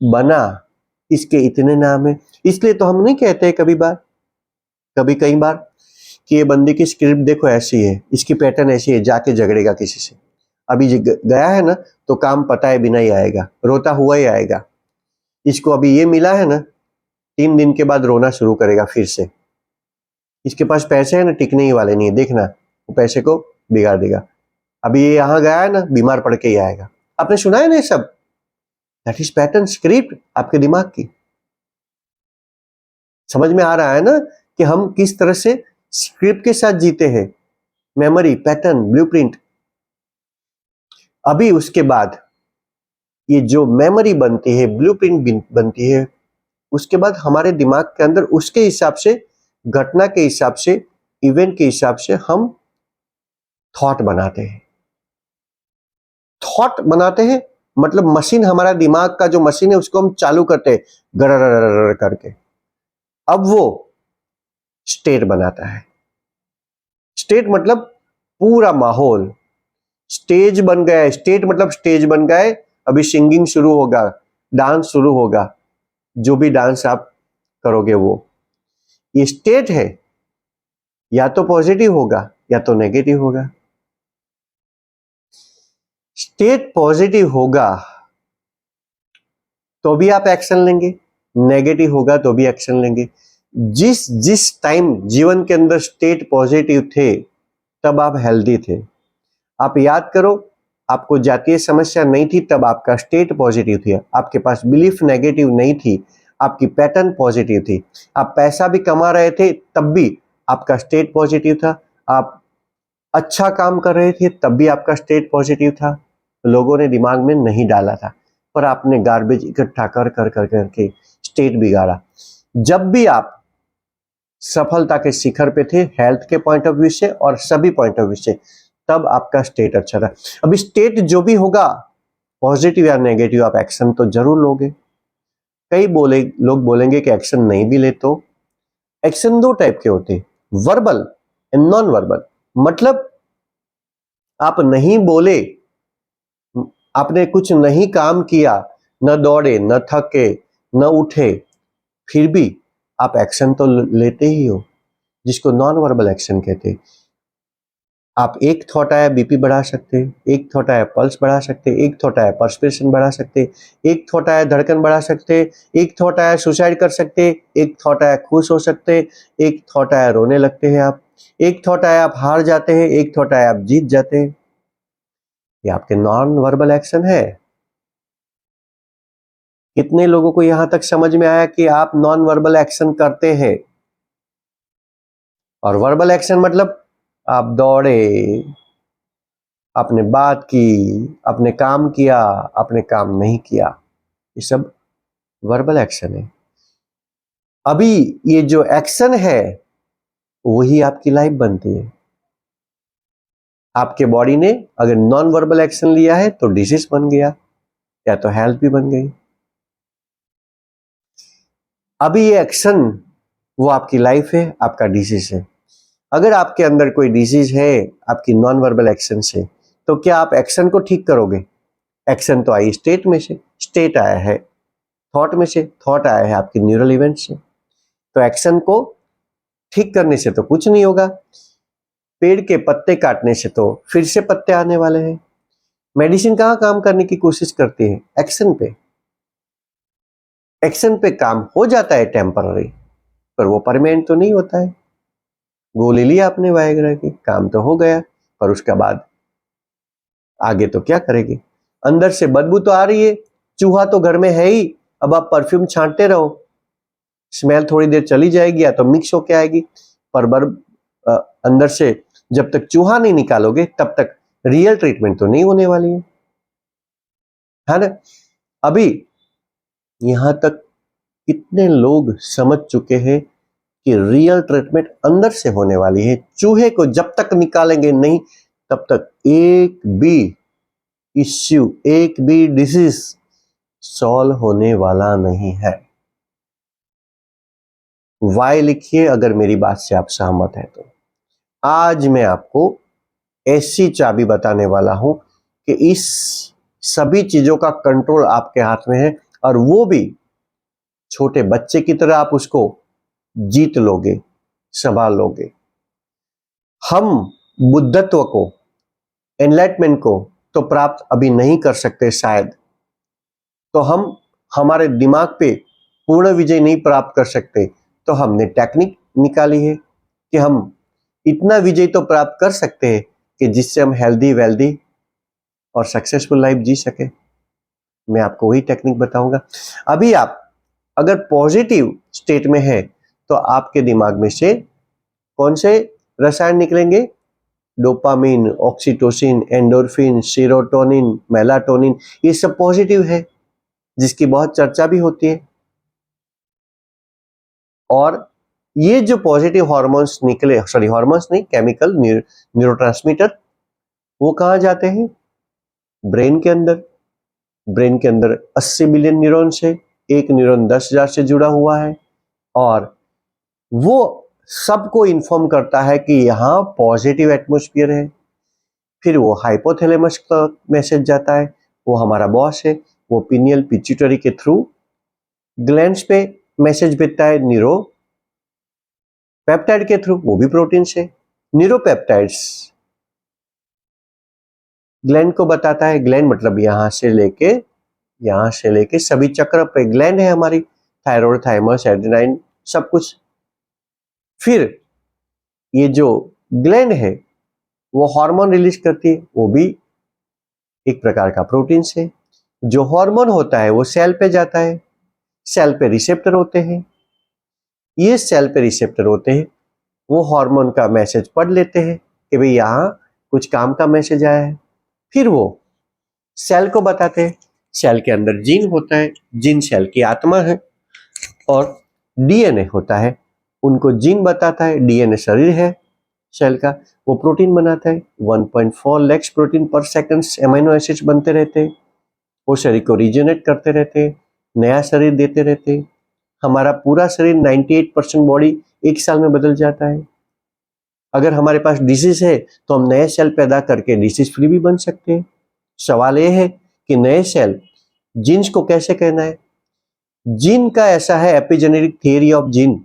बना, इसके इतने नाम है। इसलिए तो हम नहीं कहते कई बार कि ये बंदी की स्क्रिप्ट देखो ऐसी है, इसकी पैटर्न ऐसी है, जाके झगड़ेगा किसी से। अभी गया है ना तो काम पताए बिना ही आएगा, रोता हुआ ही आएगा। इसको अभी ये मिला है ना, 3 दिन के बाद रोना शुरू करेगा फिर से। इसके पास पैसे है ना, टिकने ही वाले नहीं है, देखना वो पैसे को बिगाड़ देगा। अभी ये यहाँ गया है ना, बीमार पड़ के ही आएगा। आपने सुना है ना ये सब? दैट इज पैटर्न, स्क्रिप्ट आपके दिमाग की। समझ में आ रहा है ना कि हम किस तरह से स्क्रिप्ट के साथ जीते हैं? Memory, pattern, blueprint. अभी उसके बाद ये जो मेमोरी बनती है, ब्लूप्रिंट बनती है, उसके बाद हमारे दिमाग के अंदर उसके हिसाब से, घटना के हिसाब से, इवेंट के हिसाब से हम थॉट बनाते हैं। थॉट बनाते हैं, मतलब मशीन, हमारा दिमाग का जो मशीन है उसको हम चालू करते हैं गरर करके, अब वो स्टेट बनाता है। स्टेट मतलब पूरा माहौल, स्टेज बन गया है, स्टेट मतलब स्टेज बन गया है। अभी सिंगिंग शुरू होगा, डांस शुरू होगा, जो भी डांस आप करोगे वो, ये स्टेट है, या तो पॉजिटिव होगा या तो नेगेटिव होगा। स्टेट पॉजिटिव होगा तो भी आप एक्शन लेंगे, नेगेटिव होगा तो भी एक्शन लेंगे। जिस जिस टाइम जीवन के अंदर स्टेट पॉजिटिव थे तब आप हेल्दी थे। आप याद करो, आपको जातीय समस्या नहीं थी तब आपका स्टेट पॉजिटिव थी, आपके पास बिलीफ नेगेटिव नहीं थी, आपकी पैटर्न पॉजिटिव थी, आप पैसा भी कमा रहे थे तब भी आपका स्टेट पॉजिटिव था, आप अच्छा काम कर रहे थे तब भी आपका स्टेट पॉजिटिव था। लोगों ने दिमाग में नहीं डाला था, पर आपने गार्बेज इकट्ठा कर कर कर करके स्टेट बिगाड़ा। जब भी आप सफलता के शिखर पे थे, हेल्थ के पॉइंट ऑफ व्यू से और सभी पॉइंट ऑफ व्यू से, तब आपका स्टेट अच्छा था। अभी स्टेट जो भी होगा, पॉजिटिव या नेगेटिव, आप एक्शन तो जरूर लोगे। कई लोग बोलेंगे कि एक्शन नहीं भी ले तो। एक्शन दो टाइप के होते हैं, वर्बल एंड नॉन वर्बल। मतलब आप नहीं बोले, आपने कुछ नहीं काम किया, न दौड़े, न थके, न उठे, फिर भी आप एक्शन तो लेते ही हो, जिसको नॉन वर्बल एक्शन कहते हैं। आप एक थॉट आया बीपी बढ़ा सकते, एक थॉट आया पल्स बढ़ा सकते, एक थॉट आया पर्सपिरेशन बढ़ा सकते, एक थॉट आया धड़कन बढ़ा सकते, एक थॉट आया सुसाइड कर सकते, एक थॉट आया खुश हो सकते, एक थॉट आया रोने लगते हैं आप, एक थॉट आया आप हार जाते हैं, एक थॉट आया आप जीत जाते हैं। ये आपके नॉन वर्बल एक्शन है। कितने लोगों को यहां तक समझ में आया कि आप नॉन वर्बल एक्शन करते हैं? और वर्बल एक्शन मतलब आप दौड़े, आपने बात की, आपने काम किया, आपने काम नहीं किया, ये सब वर्बल एक्शन है। अभी ये जो एक्शन है वही आपकी लाइफ बनती है। आपके बॉडी ने अगर नॉन वर्बल एक्शन लिया है तो डिसीज बन गया, या तो हेल्थ भी बन गई। अभी ये एक्शन वो आपकी लाइफ है, आपका डिसीज है। अगर आपके अंदर कोई डिसीज है आपकी नॉन वर्बल एक्शन से, तो क्या आप एक्शन को ठीक करोगे? एक्शन तो आई स्टेट में से, स्टेट आया है थॉट में से, थॉट आया है आपकी न्यूरल इवेंट से, तो एक्शन को ठीक करने से तो कुछ नहीं होगा। पेड़ के पत्ते काटने से तो फिर से पत्ते आने वाले हैं। मेडिसिन कहाँ काम करने की कोशिश करती है? एक्शन पे। एक्शन पे काम हो जाता है टेम्पररी, पर वो परमानेंट तो नहीं होता है। गोली लिया आपने वायग्रा की, काम तो हो गया, पर उसके बाद आगे तो क्या करेगी? अंदर से बदबू तो आ रही है, चूहा तो घर में है ही, अब आप परफ्यूम छांटते रहो, स्मेल थोड़ी देर चली जाएगी या तो मिक्स होके आएगी, पर अंदर से जब तक चूहा नहीं निकालोगे तब तक रियल ट्रीटमेंट तो नहीं होने वाली है ना? अभी यहां तक कितने लोग समझ चुके हैं कि रियल ट्रीटमेंट अंदर से होने वाली है। चूहे को जब तक निकालेंगे नहीं तब तक एक भी इश्यू, एक भी डिसीज सॉल्व होने वाला नहीं है। वाई लिखिए अगर मेरी बात से आप सहमत हैं तो। आज मैं आपको ऐसी चाबी बताने वाला हूं कि इस सभी चीजों का कंट्रोल आपके हाथ में है, और वो भी छोटे बच्चे की तरह आप उसको जीत लोगे, संभाल लोगे। हम बुद्धत्व को, एनलाइटमेंट को तो प्राप्त अभी नहीं कर सकते शायद, तो हम हमारे दिमाग पे पूर्ण विजय नहीं प्राप्त कर सकते, तो हमने टेक्निक निकाली है कि हम इतना विजय तो प्राप्त कर सकते हैं कि जिससे हम हेल्दी, वेल्दी और सक्सेसफुल लाइफ जी सके। मैं आपको वही टेक्निक बताऊंगा। अभी आप अगर पॉजिटिव स्टेट में है तो आपके दिमाग में से कौन से रसायन निकलेंगे? Dopamine, oxytocin, endorphin, serotonin, melatonin, ये सब पॉजिटिव है, जिसकी बहुत चर्चा भी होती है। और ये जो पॉजिटिव हार्मोन्स निकले, सॉरी हार्मोन्स नहीं, केमिकल न्यूरोट्रांसमीटर, वो कहाँ जाते हैं? ब्रेन के अंदर 80 बिलियन न्यूरॉन्स है, एक न्यूरॉन 10,000 से जुड़ा हुआ है और वो सबको इन्फॉर्म करता है कि यहाँ पॉजिटिव एटमॉस्फेयर है। फिर वो हाइपोथैलेमस का मैसेज जाता है, वो हमारा बॉस है, वो पिनियल पिट्यूटरी के थ्रू ग्लैंड्स पे मैसेज भेजता है न्यूरो पेप्टाइड के थ्रू, वो भी प्रोटीन से। न्यूरोपेप्टाइड्स ग्लैंड को बताता है, ग्लैंड मतलब यहां से लेके सभी चक्र पे ग्लैंड है हमारी, थायराइड, थाइमस, एड्रेनाइन, सब कुछ। फिर ये जो ग्लैंड है वो हार्मोन रिलीज करती है, वो भी एक प्रकार का प्रोटीन से। जो हार्मोन होता है वो सेल पे जाता है, सेल पे रिसेप्टर होते हैं, ये सेल पे रिसेप्टर होते हैं, वो हार्मोन का मैसेज पढ़ लेते हैं कि भाई यहाँ कुछ काम का मैसेज आया है। फिर वो सेल को बताते हैं, सेल के अंदर जीन होता है, जीन सेल की आत्मा है, और डीएनए होता है, उनको जीन बताता है, डीएनए शरीर है सेल का, वो प्रोटीन बनाता है। 1.4 लाख प्रोटीन पर सेकंड एमिनो एसिड्स बनते रहते हैं, वो शरीर को रीजनरेट करते रहते हैं, नया शरीर देते रहते हैं। हमारा पूरा शरीर 98% बॉडी एक साल में बदल जाता है। अगर हमारे पास डिसीज है तो हम नए सेल पैदा करके डिसीज फ्री भी बन सकते हैं। सवाल ये है कि नए सेल जीन्स को कैसे कहना है। जीन का ऐसा है एपिजेनेटिक थियरी ऑफ जीन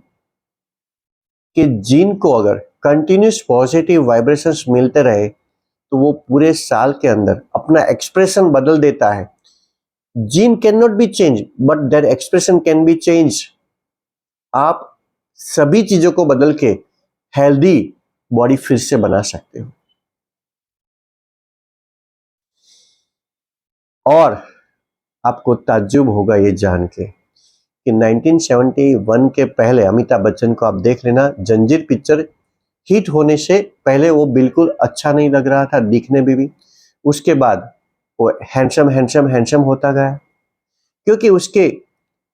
कि जीन को अगर कंटिन्यूस पॉजिटिव वाइब्रेशंस मिलते रहे तो वो पूरे साल के अंदर अपना एक्सप्रेशन बदल देता है। Gene can not be change but that expression can be change. आप सभी चीजों को बदल के हेल्दी बॉडी फिर से बना सकते हो। और आपको ताज्जुब होगा ये जान के कि 1971 के पहले अमिताभ बच्चन को आप देख लेना, जंजीर पिक्चर हिट होने से पहले वो बिल्कुल अच्छा नहीं लग रहा था दिखने में भी। उसके बाद वो हैंडसम होता गया, क्योंकि उसके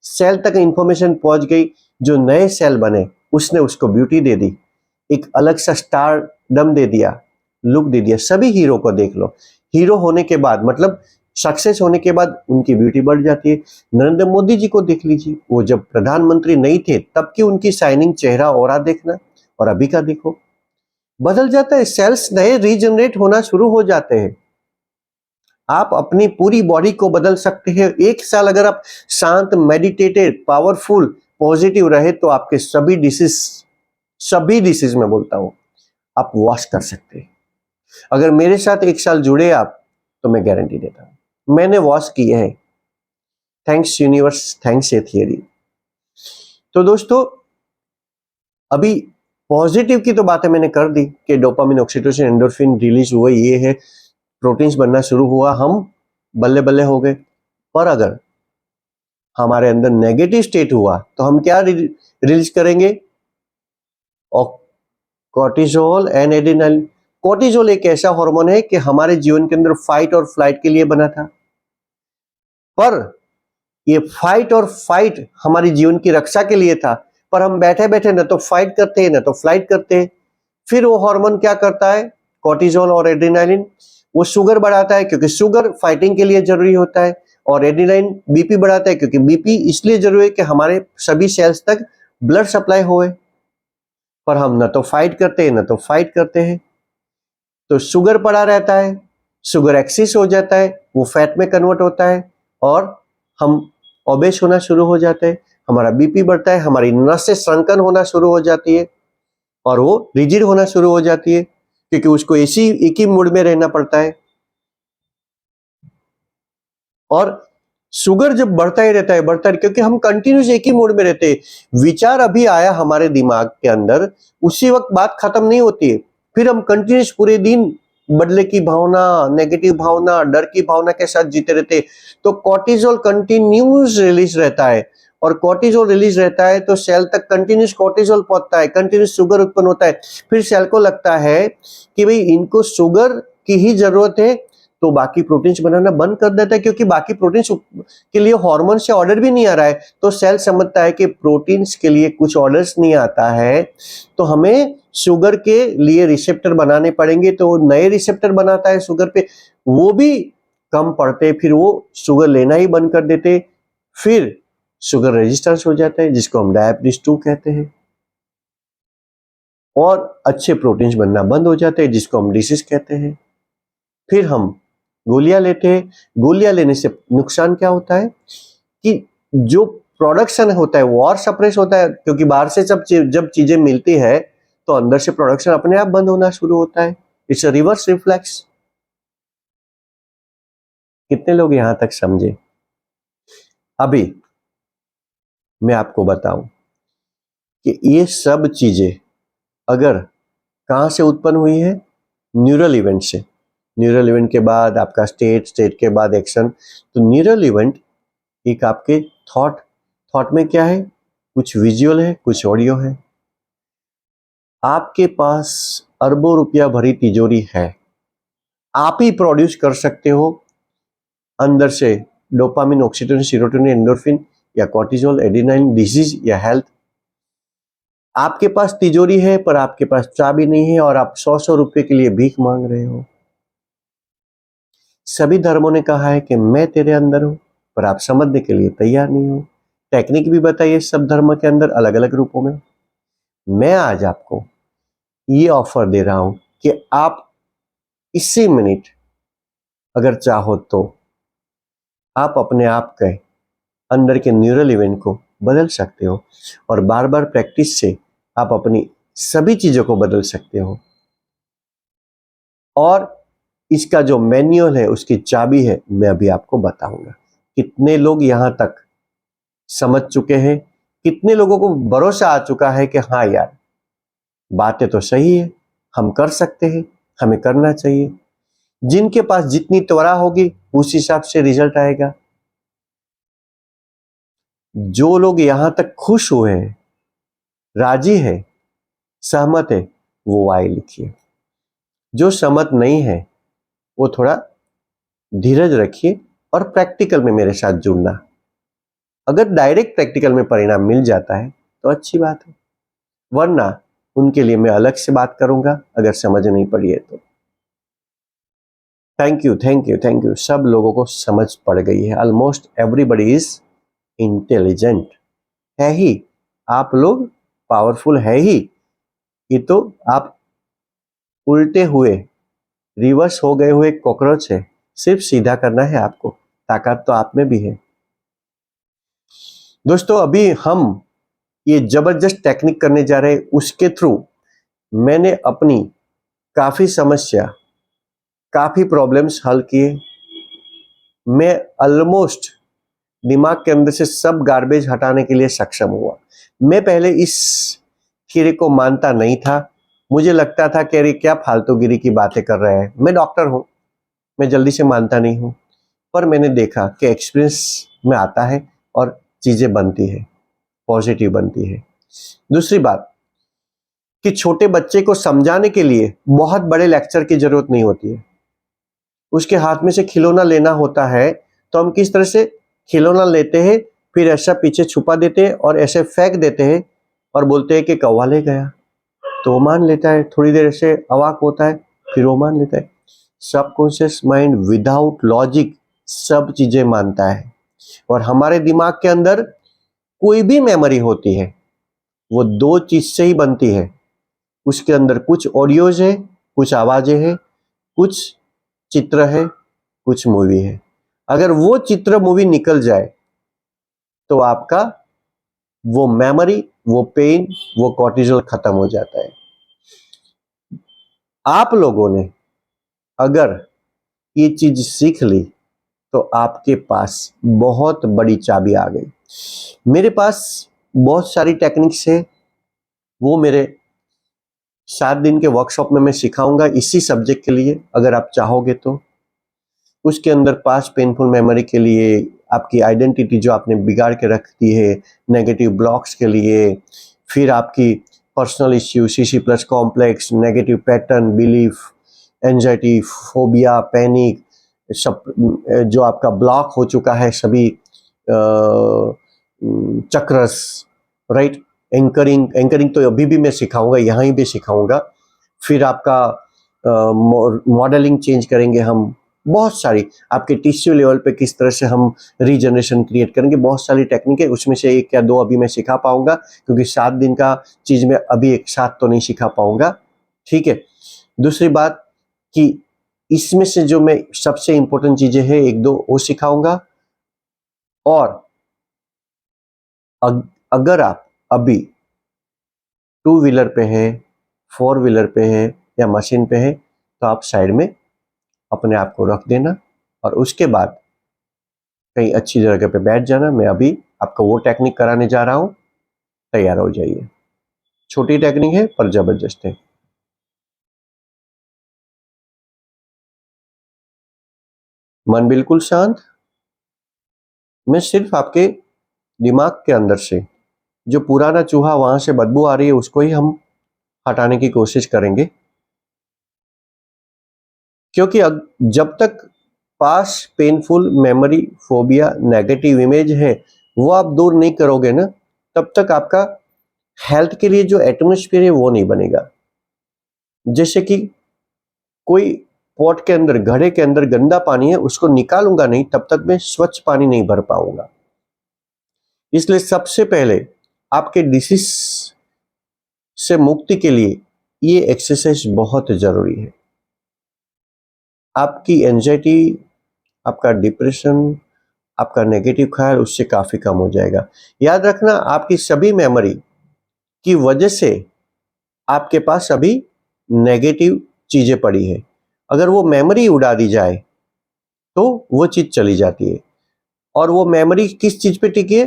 सेल तक इंफॉर्मेशन पहुंच गई। जो नए सेल बने उसने उसको ब्यूटी दे दी, एक अलग सा स्टारडम दे दिया, लुक दे दिया। सभी हीरो को देख लो, हीरो होने के बाद मतलब सक्सेस होने के बाद उनकी ब्यूटी बढ़ जाती है। नरेंद्र मोदी जी को देख लीजिए, वो जब प्रधानमंत्री नहीं थे तब की उनकी शाइनिंग चेहरा और देखना, और अभी का देखो, बदल जाता है। सेल्स नए रीजनरेट होना शुरू हो जाते हैं। आप अपनी पूरी बॉडी को बदल सकते हैं। एक साल अगर आप शांत, मेडिटेटेड, पावरफुल, पॉजिटिव रहे तो आपके सभी डिसीज में बोलता हूं आप वॉश कर सकते हैं। अगर मेरे साथ एक साल जुड़े आप तो मैं गारंटी देता हूं मैंने वॉश किए हैं। थैंक्स यूनिवर्स, थैंक्स ये थियरी। तो दोस्तों अभी पॉजिटिव की तो बातें मैंने कर दी कि डोपामिन, ऑक्सीटोसिन, एंडोर्फिन रिलीज हुए, ये है, प्रोटीन्स बनना शुरू हुआ, हम बल्ले बल्ले हो गए। पर अगर हमारे अंदर नेगेटिव स्टेट हुआ तो हम क्या रिलीज करेंगे? Cortisol and adrenaline. कॉर्टिसोल एक ऐसा हार्मोन है कि हमारे जीवन के अंदर फाइट और फ्लाइट के लिए बना था, पर ये फाइट और फाइट हमारी जीवन की रक्षा के लिए था, पर हम बैठे बैठे न तो फाइट करते हैं न तो फ्लाइट करते हैं। फिर वो हार्मोन क्या करता है, कॉर्टिसोल और एड्रेनालिन, वो शुगर बढ़ाता है क्योंकि शुगर फाइटिंग के लिए जरूरी होता है, और एड्रेनालिन बीपी बढ़ाता है क्योंकि बीपी इसलिए जरूरी है कि हमारे सभी सेल्स तक ब्लड सप्लाई होए। पर हम न तो फाइट करते हैं न तो फाइट करते हैं, तो शुगर पड़ा रहता है, शुगर एक्सिस हो जाता है, वो फैट में कन्वर्ट होता है और हम ओबेस होना शुरू हो जाते हैं। हमारा बीपी बढ़ता है, हमारी नसें संकन होना शुरू हो जाती है और वो रिजिड होना शुरू हो जाती है क्योंकि उसको एक ही मूड में रहना पड़ता है। और शुगर जब बढ़ता ही रहता है क्योंकि हम कंटिन्यूस एक ही मूड में रहते हैं। विचार अभी आया हमारे दिमाग के अंदर, उसी वक्त बात खत्म नहीं होती है, फिर हम कंटिन्यूस पूरे दिन बदले की भावना, नेगेटिव भावना, डर की भावना के साथ जीते रहते हैं। तो कॉर्टिसोल कंटिन्यूस रिलीज रहता है, और कॉर्टिसोल रिलीज रहता है तो सेल तक कंटिन्यूस कॉर्टिसोल पहुंचता है, कंटिन्यूस शुगर उत्पन्न होता है। फिर सेल को लगता है कि भाई इनको शुगर की ही जरूरत है, तो बाकी प्रोटीन्स बनाना बंद कर देता है, क्योंकि बाकी प्रोटीन्स के लिए हार्मोन से ऑर्डर भी नहीं आ रहा है। तो सेल समझता है कि प्रोटीन्स के लिए कुछ ऑर्डर्स नहीं आता है, तो हमें शुगर के लिए रिसेप्टर बनाने पड़ेंगे। तो नए रिसेप्टर बनाता है शुगर पे, वो भी कम पड़ते फिर वो शुगर लेना ही बंद कर देते, फिर शुगर रेजिस्टेंस हो जाता है जिसको हम डायबिटीज 2 कहते हैं, और अच्छे प्रोटीन्स बनना बंद हो जाते हैं जिसको हम डिसीज कहते हैं। फिर हम गोलियां लेते हैं। गोलियां लेने से नुकसान क्या होता है कि जो प्रोडक्शन होता है वो और सप्रेस होता है, क्योंकि बाहर से जब चीजें मिलती है तो अंदर से प्रोडक्शन अपने आप बंद होना शुरू होता है। It's a reverse reflex. कितने लोग यहां तक समझे? अभी मैं आपको बताऊं कि ये सब चीजें अगर कहां से उत्पन्न हुई है? न्यूरल इवेंट से। न्यूरल इवेंट के बाद आपका स्टेट के बाद एक्शन। तो न्यूरल इवेंट एक आपके थॉट में क्या है? कुछ विजुअल है, कुछ ऑडियो है। आपके पास अरबों रुपया भरी तिजोरी है, आप ही प्रोड्यूस कर सकते हो अंदर से डोपामिन, ऑक्सीटोसिन, सीरोटोनिन, एंडोर्फिन या कॉर्टिजोल, एड्रेनालिन, डिजीज या हेल्थ। आपके पास तिजोरी है पर आपके पास चाबी नहीं है और आप 100 रुपए के लिए भीख मांग रहे हो। सभी धर्मों ने कहा है कि मैं तेरे अंदर हूं, पर आप समझने के लिए तैयार नहीं हो। टेक्निक भी बताइए सब धर्म के अंदर अलग अलग रूपों में। मैं आज आपको ये ऑफर दे रहा हूं कि आप इसी मिनट अगर चाहो तो आप अपने आप के अंदर के न्यूरल इवेंट को बदल सकते हो, और बार बार प्रैक्टिस से आप अपनी सभी चीजों को बदल सकते हो। और इसका जो मैन्युअल है, उसकी चाबी है, मैं अभी आपको बताऊंगा। कितने लोग यहां तक समझ चुके हैं? कितने लोगों को भरोसा आ चुका है कि हाँ यार, बातें तो सही है, हम कर सकते हैं, हमें करना चाहिए। जिनके पास जितनी त्वरा होगी उस हिसाब से रिजल्ट आएगा। जो लोग यहां तक खुश हुए हैं, राजी है, सहमत है, वो वाई लिखिए। जो सहमत नहीं है वो थोड़ा धीरज रखिए और प्रैक्टिकल में मेरे साथ जुड़ना। अगर डायरेक्ट प्रैक्टिकल में परिणाम मिल जाता है तो अच्छी बात है, वरना उनके लिए मैं अलग से बात करूंगा अगर समझ नहीं पड़ी है तो। Thank you, thank you, thank you. सब लोगों को समझ पड़ गई है। ऑलमोस्ट एवरीबडी इज इंटेलिजेंट है ही। आप लोग पावरफुल है ही। ये तो आप उल्टे हुए, रिवर्स हो गए हुए कॉकरोच है। सिर्फ सीधा करना है आपको। ताकत तो आप में भी है। दोस्तों, अभी हम ये जबरदस्त टेक्निक करने जा रहे हैं। उसके थ्रू मैंने अपनी काफी समस्या, काफी प्रॉब्लम्स हल किए। मैं ऑलमोस्ट दिमाग के अंदर से सब गार्बेज हटाने के लिए सक्षम हुआ। मैं पहले इस कीड़े को मानता नहीं था। मुझे लगता था कि अरे क्या फालतूगिरी की बातें कर रहे हैं, मैं डॉक्टर हूं, मैं जल्दी से मानता नहीं हूं। पर मैंने देखा कि एक्सपीरियंस में आता है और चीजें बनती है, पॉजिटिव बनती है। दूसरी बात कि छोटे बच्चे को समझाने के लिए बहुत बड़े लेक्चर की जरूरत नहीं होती है। उसके हाथ में से खिलौना लेना होता है तो हम किस तरह से खिलौना लेते हैं, फिर ऐसा पीछे छुपा देते हैं और ऐसे फेंक देते हैं और बोलते हैं कि कौवा ले गया, तो वो मान लेता है। थोड़ी देर ऐसे अवाक होता है, फिर वो मान लेता है। सबकॉन्शियस माइंड विदाउट लॉजिक सब चीजें मानता है। और हमारे दिमाग के अंदर कोई भी मेमोरी होती है वो दो चीज से ही बनती है। उसके अंदर कुछ ऑडियोज है, कुछ आवाजें हैं, कुछ चित्र है, कुछ मूवी है। अगर वो चित्र मूवी निकल जाए तो आपका वो मेमोरी, वो पेन, वो कॉर्टिजोल खत्म हो जाता है। आप लोगों ने अगर ये चीज सीख ली तो आपके पास बहुत बड़ी चाबी आ गई। मेरे पास बहुत सारी टेक्निक्स है, वो मेरे 7 दिन के वर्कशॉप में मैं सिखाऊंगा इसी सब्जेक्ट के लिए, अगर आप चाहोगे तो। उसके अंदर पास्ट पेनफुल मेमोरी के लिए, आपकी आइडेंटिटी जो आपने बिगाड़ के रख दी है, नेगेटिव ब्लॉक्स के लिए, फिर आपकी personal issue, CC plus complex, negative pattern, belief, anxiety, phobia, panic, सब जो आपका ब्लॉक हो चुका है, सभी चक्रस, राइट। एंकरिंग तो अभी भी मैं सिखाऊंगा, यहाँ भी सिखाऊंगा। फिर आपका मॉडलिंग चेंज करेंगे हम, बहुत सारी आपके टिश्यू लेवल पे किस तरह से हम रीजनरेशन क्रिएट करेंगे, बहुत सारी टेक्निक है, उसमें से 1 या 2 अभी मैं सिखा पाऊंगा, क्योंकि 7 दिन का चीज में अभी एक साथ तो नहीं सिखा पाऊंगा, ठीक है। दूसरी बात कि इसमें से जो मैं सबसे इंपॉर्टेंट चीजें हैं 1-2 वो सिखाऊंगा। और अगर आप अभी 2 व्हीलर पे हैं, 4 व्हीलर पे हैं या मशीन पे हैं, तो आप साइड में अपने आप को रख देना और उसके बाद कहीं अच्छी जगह पे बैठ जाना। मैं अभी आपको वो टेक्निक कराने जा रहा हूं, तैयार हो जाइए। छोटी टेक्निक है पर जबरदस्त है। मन बिल्कुल शांत। मैं सिर्फ आपके दिमाग के अंदर से जो पुराना चूहा वहां से बदबू आ रही है उसको ही हम हटाने की कोशिश करेंगे, क्योंकि जब तक पास painful memory phobia negative image है वो आप दूर नहीं करोगे ना, तब तक आपका हेल्थ के लिए जो एटमॉस्फेयर है वो नहीं बनेगा। जैसे कि कोई पॉट के अंदर, घड़े के अंदर गंदा पानी है, उसको निकालूंगा नहीं तब तक मैं स्वच्छ पानी नहीं भर पाऊंगा। इसलिए सबसे पहले आपके डिसीज से मुक्ति के लिए ये एक्सरसाइज बहुत जरूरी है। आपकी एंजाइटी, आपका डिप्रेशन, आपका नेगेटिव ख्याल उससे काफी कम हो जाएगा। याद रखना, आपकी सभी मेमोरी की वजह से आपके पास अभी नेगेटिव चीजें पड़ी है। अगर वो मेमोरी उड़ा दी जाए तो वो चीज चली जाती है। और वो मेमोरी किस चीज पे टिकी है?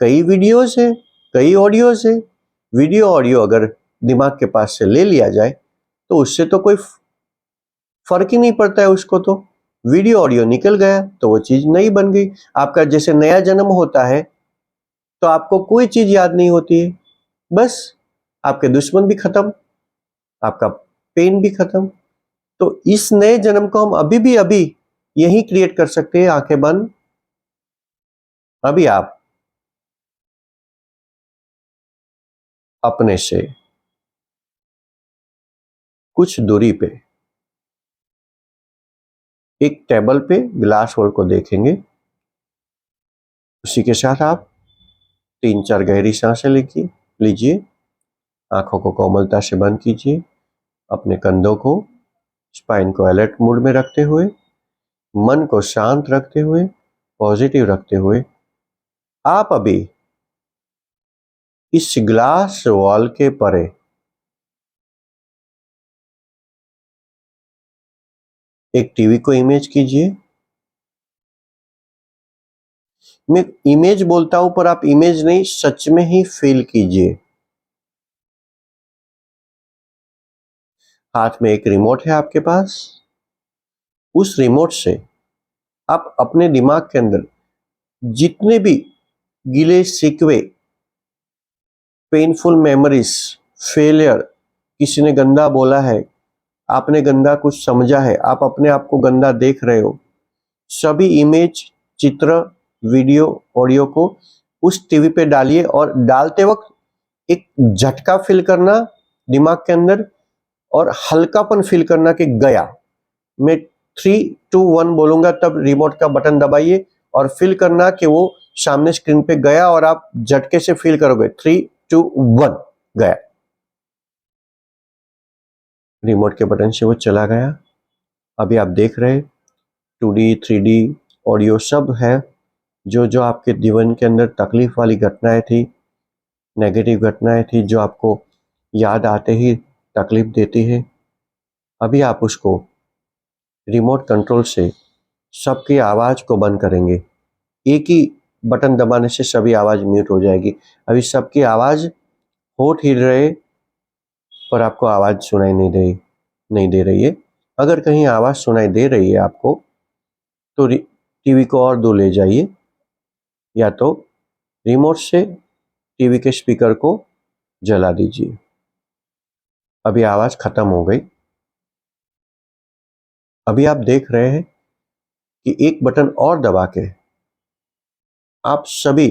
कई वीडियोस है, कई ऑडियोस है। वीडियो ऑडियो अगर दिमाग के पास से ले लिया जाए तो उससे तो कोई फर्क ही नहीं पड़ता है उसको। तो वीडियो ऑडियो निकल गया तो वो चीज नई बन गई। आपका जैसे नया जन्म होता है तो आपको कोई चीज याद नहीं होती है, बस आपके दुश्मन भी खत्म, आपका पेन भी खत्म। तो इस नए जन्म को हम अभी यही क्रिएट कर सकते हैं, आंखें बंद। अभी आप अपने से कुछ दूरी पे एक टेबल पे ग्लास होल को देखेंगे। उसी के साथ आप 3-4 गहरी सांसें लीजिए। आंखों को कोमलता से बंद कीजिए। अपने कंधों को, स्पाइन को अलर्ट मोड में रखते हुए, मन को शांत रखते हुए, पॉजिटिव रखते हुए, आप अभी इस ग्लास वॉल के परे एक टीवी को इमेज कीजिए। मैं इमेज बोलता हूं पर आप इमेज नहीं, सच में ही फील कीजिए। हाथ में एक रिमोट है आपके पास। उस रिमोट से आप अपने दिमाग के अंदर जितने भी गिले शिकवे, पेनफुल मेमोरीज, फेलियर, किसी ने गंदा बोला है, आपने गंदा कुछ समझा है, आप अपने आप को गंदा देख रहे हो, सभी इमेज, चित्र, वीडियो, ऑडियो को उस टीवी पे डालिए। और डालते वक्त एक झटका फील करना दिमाग के अंदर और हल्कापन फील करना कि गया। मैं 3-2-1 बोलूंगा तब रिमोट का बटन दबाइए और फील करना कि वो सामने स्क्रीन पे गया और आप झटके से फील करोगे 3-2-1 गया। रिमोट के बटन से वो चला गया। अभी आप देख रहे 2D 3D ऑडियो सब है। जो जो आपके जीवन के अंदर तकलीफ वाली घटनाएं थी, नेगेटिव घटनाएं थी जो आपको याद आते ही तकलीफ देती है, अभी आप उसको रिमोट कंट्रोल से सबकी आवाज को बंद करेंगे। एक ही बटन दबाने से सभी आवाज म्यूट हो जाएगी। अभी सबकी आवाज होठ हिल रहे पर आपको आवाज सुनाई नहीं दे रही है। अगर कहीं आवाज सुनाई दे रही है आपको तो टीवी को और दूर ले जाइए, या तो रिमोट से टीवी के स्पीकर को जला दीजिए। अभी आवाज खत्म हो गई। अभी आप देख रहे हैं कि एक बटन और दबा के आप सभी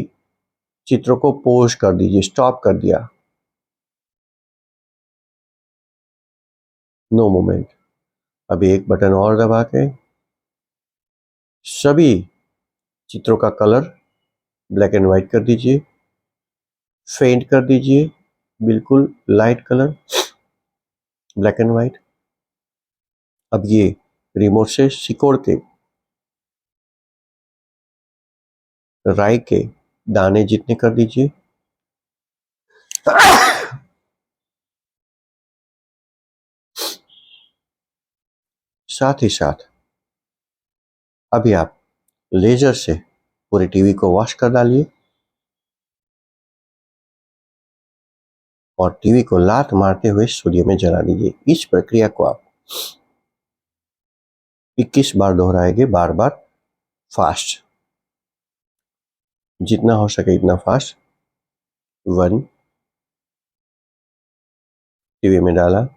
चित्रों को पॉज कर दीजिए, स्टॉप कर दिया, नो मूवमेंट। अभी एक बटन और दबा के सभी चित्रों का कलर ब्लैक एंड व्हाइट कर दीजिए, फेंट कर दीजिए, बिल्कुल light colour black and white. अब ये रिमोट से सिकोड़ के राई के दाने जितने कर दीजिए। साथ ही साथ अभी आप लेजर से पूरे टीवी को वॉश कर डालिए और टीवी को लात मारते हुए सूर्य में जला दीजिए। इस प्रक्रिया को आप 21 बार दोहराएंगे, बार बार फास्ट, जितना हो सके इतना फास्ट। 1, टीवी में डाला,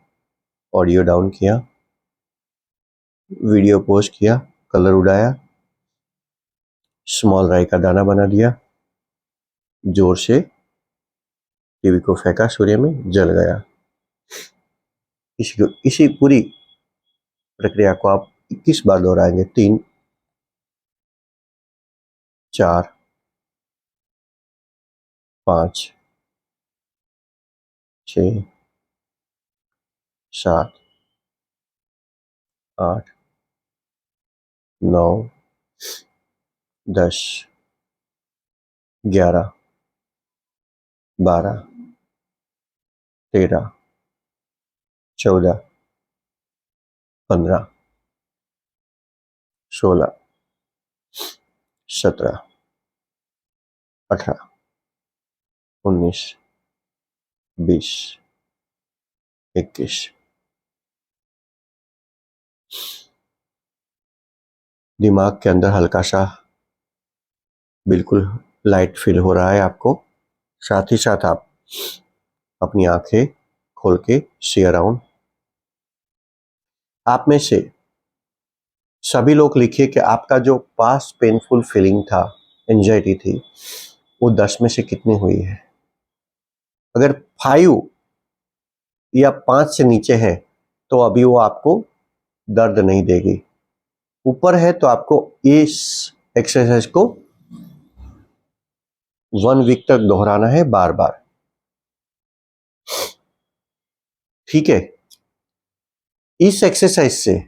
ऑडियो डाउन किया, वीडियो पॉज किया, कलर उड़ाया, स्मॉल राई का दाना बना दिया, जोर से टीवी को फेंका, सूर्य में जल गया। इसी पूरी प्रक्रिया को आप 21 बार दोहराएंगे। 3, 4, 5, 6, 7, 8, 9, 10, 11, 12, 13, 14, 15, 16, 17, 18, 19, 20, 21। दिमाग के अंदर हल्का सा बिल्कुल लाइट फील हो रहा है आपको। साथ ही साथ आप अपनी आंखें खोल के सी अराउंड। आप में से सभी लोग लिखिए कि आपका जो पास्ट पेनफुल फीलिंग था, एंजाइटी थी, वो 10 में से कितनी हुई है। अगर 5 या 5 से नीचे है तो अभी वो आपको दर्द नहीं देगी। ऊपर है तो आपको इस एक्सरसाइज को 1 वीक तक दोहराना है, बार बार। ठीक है। इस एक्सरसाइज से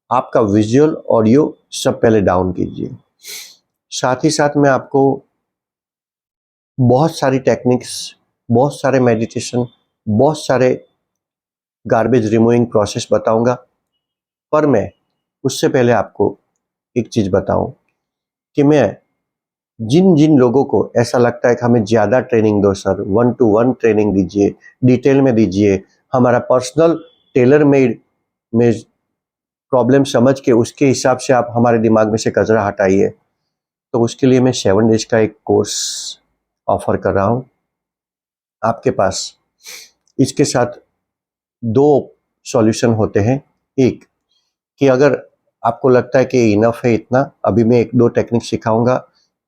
आपका विजुअल, ऑडियो सब पहले डाउन कीजिए। साथ ही साथ मैं आपको बहुत सारी टेक्निक्स, बहुत सारे मेडिटेशन, बहुत सारे गार्बेज रिमूविंग प्रोसेस बताऊंगा। पर मैं उससे पहले आपको एक चीज़ बताऊं कि मैं जिन जिन लोगों को ऐसा लगता है कि हमें ज़्यादा ट्रेनिंग दो सर, 1-to-1 ट्रेनिंग दीजिए, डिटेल में दीजिए, हमारा पर्सनल टेलर मेड में प्रॉब्लम समझ के उसके हिसाब से आप हमारे दिमाग में से कचरा हटाइए, तो उसके लिए मैं 7 डेज का एक कोर्स ऑफर कर रहा हूँ आपके पास। इसके साथ 2 सॉल्यूशन होते हैं। एक कि अगर आपको लगता है कि इनफ है इतना, अभी मैं 1-2 टेक्निक सिखाऊंगा,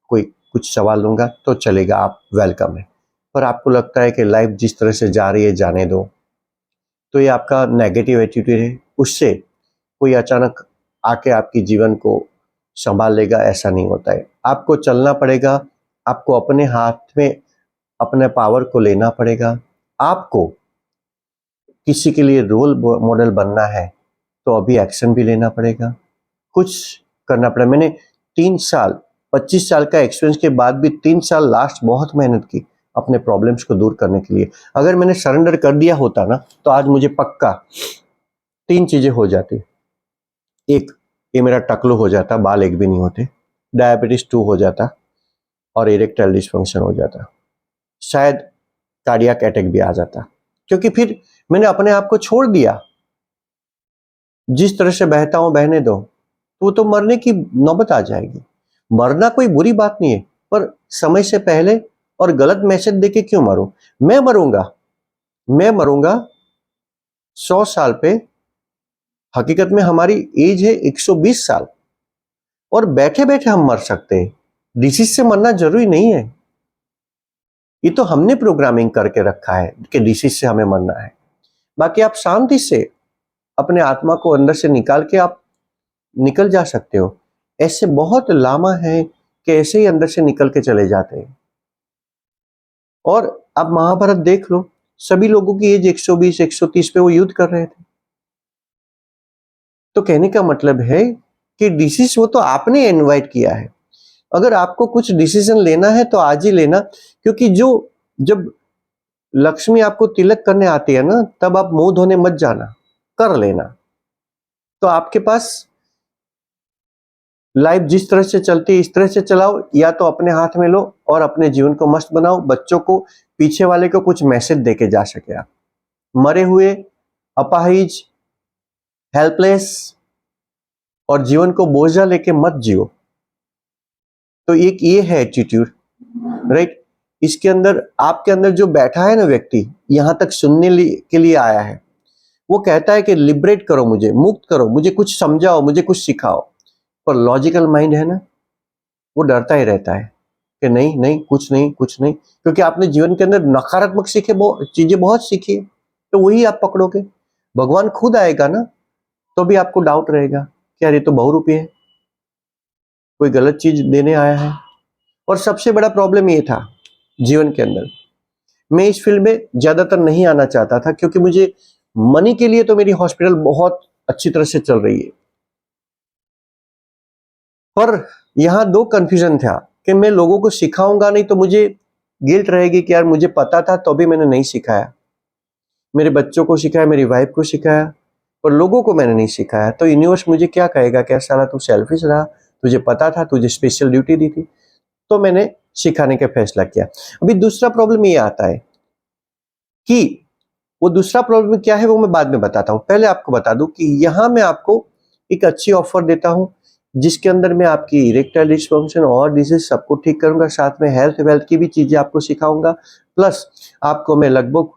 कोई कुछ सवाल लूँगा तो चलेगा, आप वेलकम है। पर आपको लगता है कि लाइफ जिस तरह से जा रही है जाने दो, तो ये आपका नेगेटिव एटीट्यूड है, उससे कोई अचानक आके आपकी जीवन को संभाल लेगा, ऐसा नहीं होता है। आपको चलना पड़ेगा, आपको अपने हाथ में अपने पावर को लेना पड़ेगा। आपको किसी के लिए रोल मॉडल बनना है तो अभी एक्शन भी लेना पड़ेगा, कुछ करना पड़ेगा। मैंने 3 साल, 25 साल का एक्सपीरियंस के बाद भी 3 साल लास्ट बहुत मेहनत की अपने प्रॉब्लम्स को दूर करने के लिए। अगर मैंने सरेंडर कर दिया होता ना, तो आज मुझे पक्का 3 चीजें हो जाती। एक, ये मेरा टकलो हो जाता, बाल एक भी नहीं होते, डायबिटीज 2 हो जाता और इरेक्टाइल डिसफंक्शन हो जाता, शायद कार्डियक अटैक भी आ जाता। क्योंकि फिर मैंने अपने आप को छोड़ दिया, जिस तरह से बहता हूं बहने दो, तो तो मरने की नौबत आ जाएगी। मरना कोई बुरी बात नहीं है, पर समय से पहले और गलत मैसेज देके क्यों मरूं। मैं मरूंगा 100 साल पे, हकीकत में हमारी एज है 120 साल, और बैठे बैठे हम मर सकते हैं। डिसीज से मरना जरूरी नहीं है, ये तो हमने प्रोग्रामिंग करके रखा है कि डिसीज से हमें मरना है। बाकी आप शांति से अपने आत्मा को अंदर से निकाल के आप निकल जा सकते हो। ऐसे बहुत लामा है कि ऐसे ही अंदर से निकल के चले जाते हैं। और अब महाभारत देख लो, सभी लोगों की एज 120 130 पे वो युद्ध कर रहे थे। तो कहने का मतलब है कि डिसीज वो तो आपने इनवाइट किया है। अगर आपको कुछ डिसीजन लेना है तो आज ही लेना, क्योंकि जब लक्ष्मी आपको तिलक करने आती है ना, तब आप मुंह धोने मत जाना, कर लेना। तो आपके पास लाइफ जिस तरह से चलती है इस तरह से चलाओ, या तो अपने हाथ में लो और अपने जीवन को मस्त बनाओ। बच्चों को, पीछे वाले को कुछ मैसेज देके जा सके आप। मरे हुए, अपाहिज, हेल्पलेस और जीवन को बोझा लेके मत जियो। तो एक ये है एटीट्यूड, राइट। इसके अंदर, आपके अंदर जो बैठा है ना व्यक्ति, यहां तक सुनने के लिए आया है, वो कहता है कि लिबरेट करो मुझे, मुक्त करो, मुझे कुछ समझाओ, मुझे कुछ सिखाओ। पर लॉजिकल माइंड है ना, वो डरता ही रहता है कि नहीं नहीं, कुछ नहीं कुछ नहीं, क्योंकि आपने जीवन के अंदर नकारात्मक चीजें बहुत सीखी है, तो वही आप पकड़ोगे। भगवान खुद आएगा ना, तो भी आपको डाउट रहेगा कि यार ये तो बहुरूपी है, कोई गलत चीज देने आया है। और सबसे बड़ा प्रॉब्लम ये था जीवन के अंदर, मैं इस फील्ड में ज्यादातर नहीं आना चाहता था, क्योंकि मुझे मनी के लिए तो मेरी हॉस्पिटल बहुत अच्छी तरह से चल रही है। पर यहाँ दो कंफ्यूजन था कि मैं लोगों को सिखाऊंगा नहीं तो मुझे गिल्ट रहेगी कि यार मुझे पता था तो भी मैंने नहीं सिखाया। मेरे बच्चों को सिखाया, मेरी वाइफ को सिखाया, पर लोगों को मैंने नहीं सिखाया। तो यूनिवर्स मुझे क्या कहेगा, क्या साला तू सेल्फिश रहा, तुझे पता था, तुझे स्पेशल ड्यूटी दी थी। तो मैंने सिखाने का फैसला किया। अभी दूसरा प्रॉब्लम ये आता है कि वो दूसरा प्रॉब्लम क्या है वो मैं बाद में बताता हूँ। पहले आपको बता दूं कि यहाँ मैं आपको एक अच्छी ऑफर देता हूँ, जिसके अंदर मैं आपकी इरेक्टाइल डिस्फंक्शन और डिजीज सबको ठीक करूंगा, साथ में हेल्थ वेल्थ की भी चीजें आपको सिखाऊंगा। प्लस आपको मैं लगभग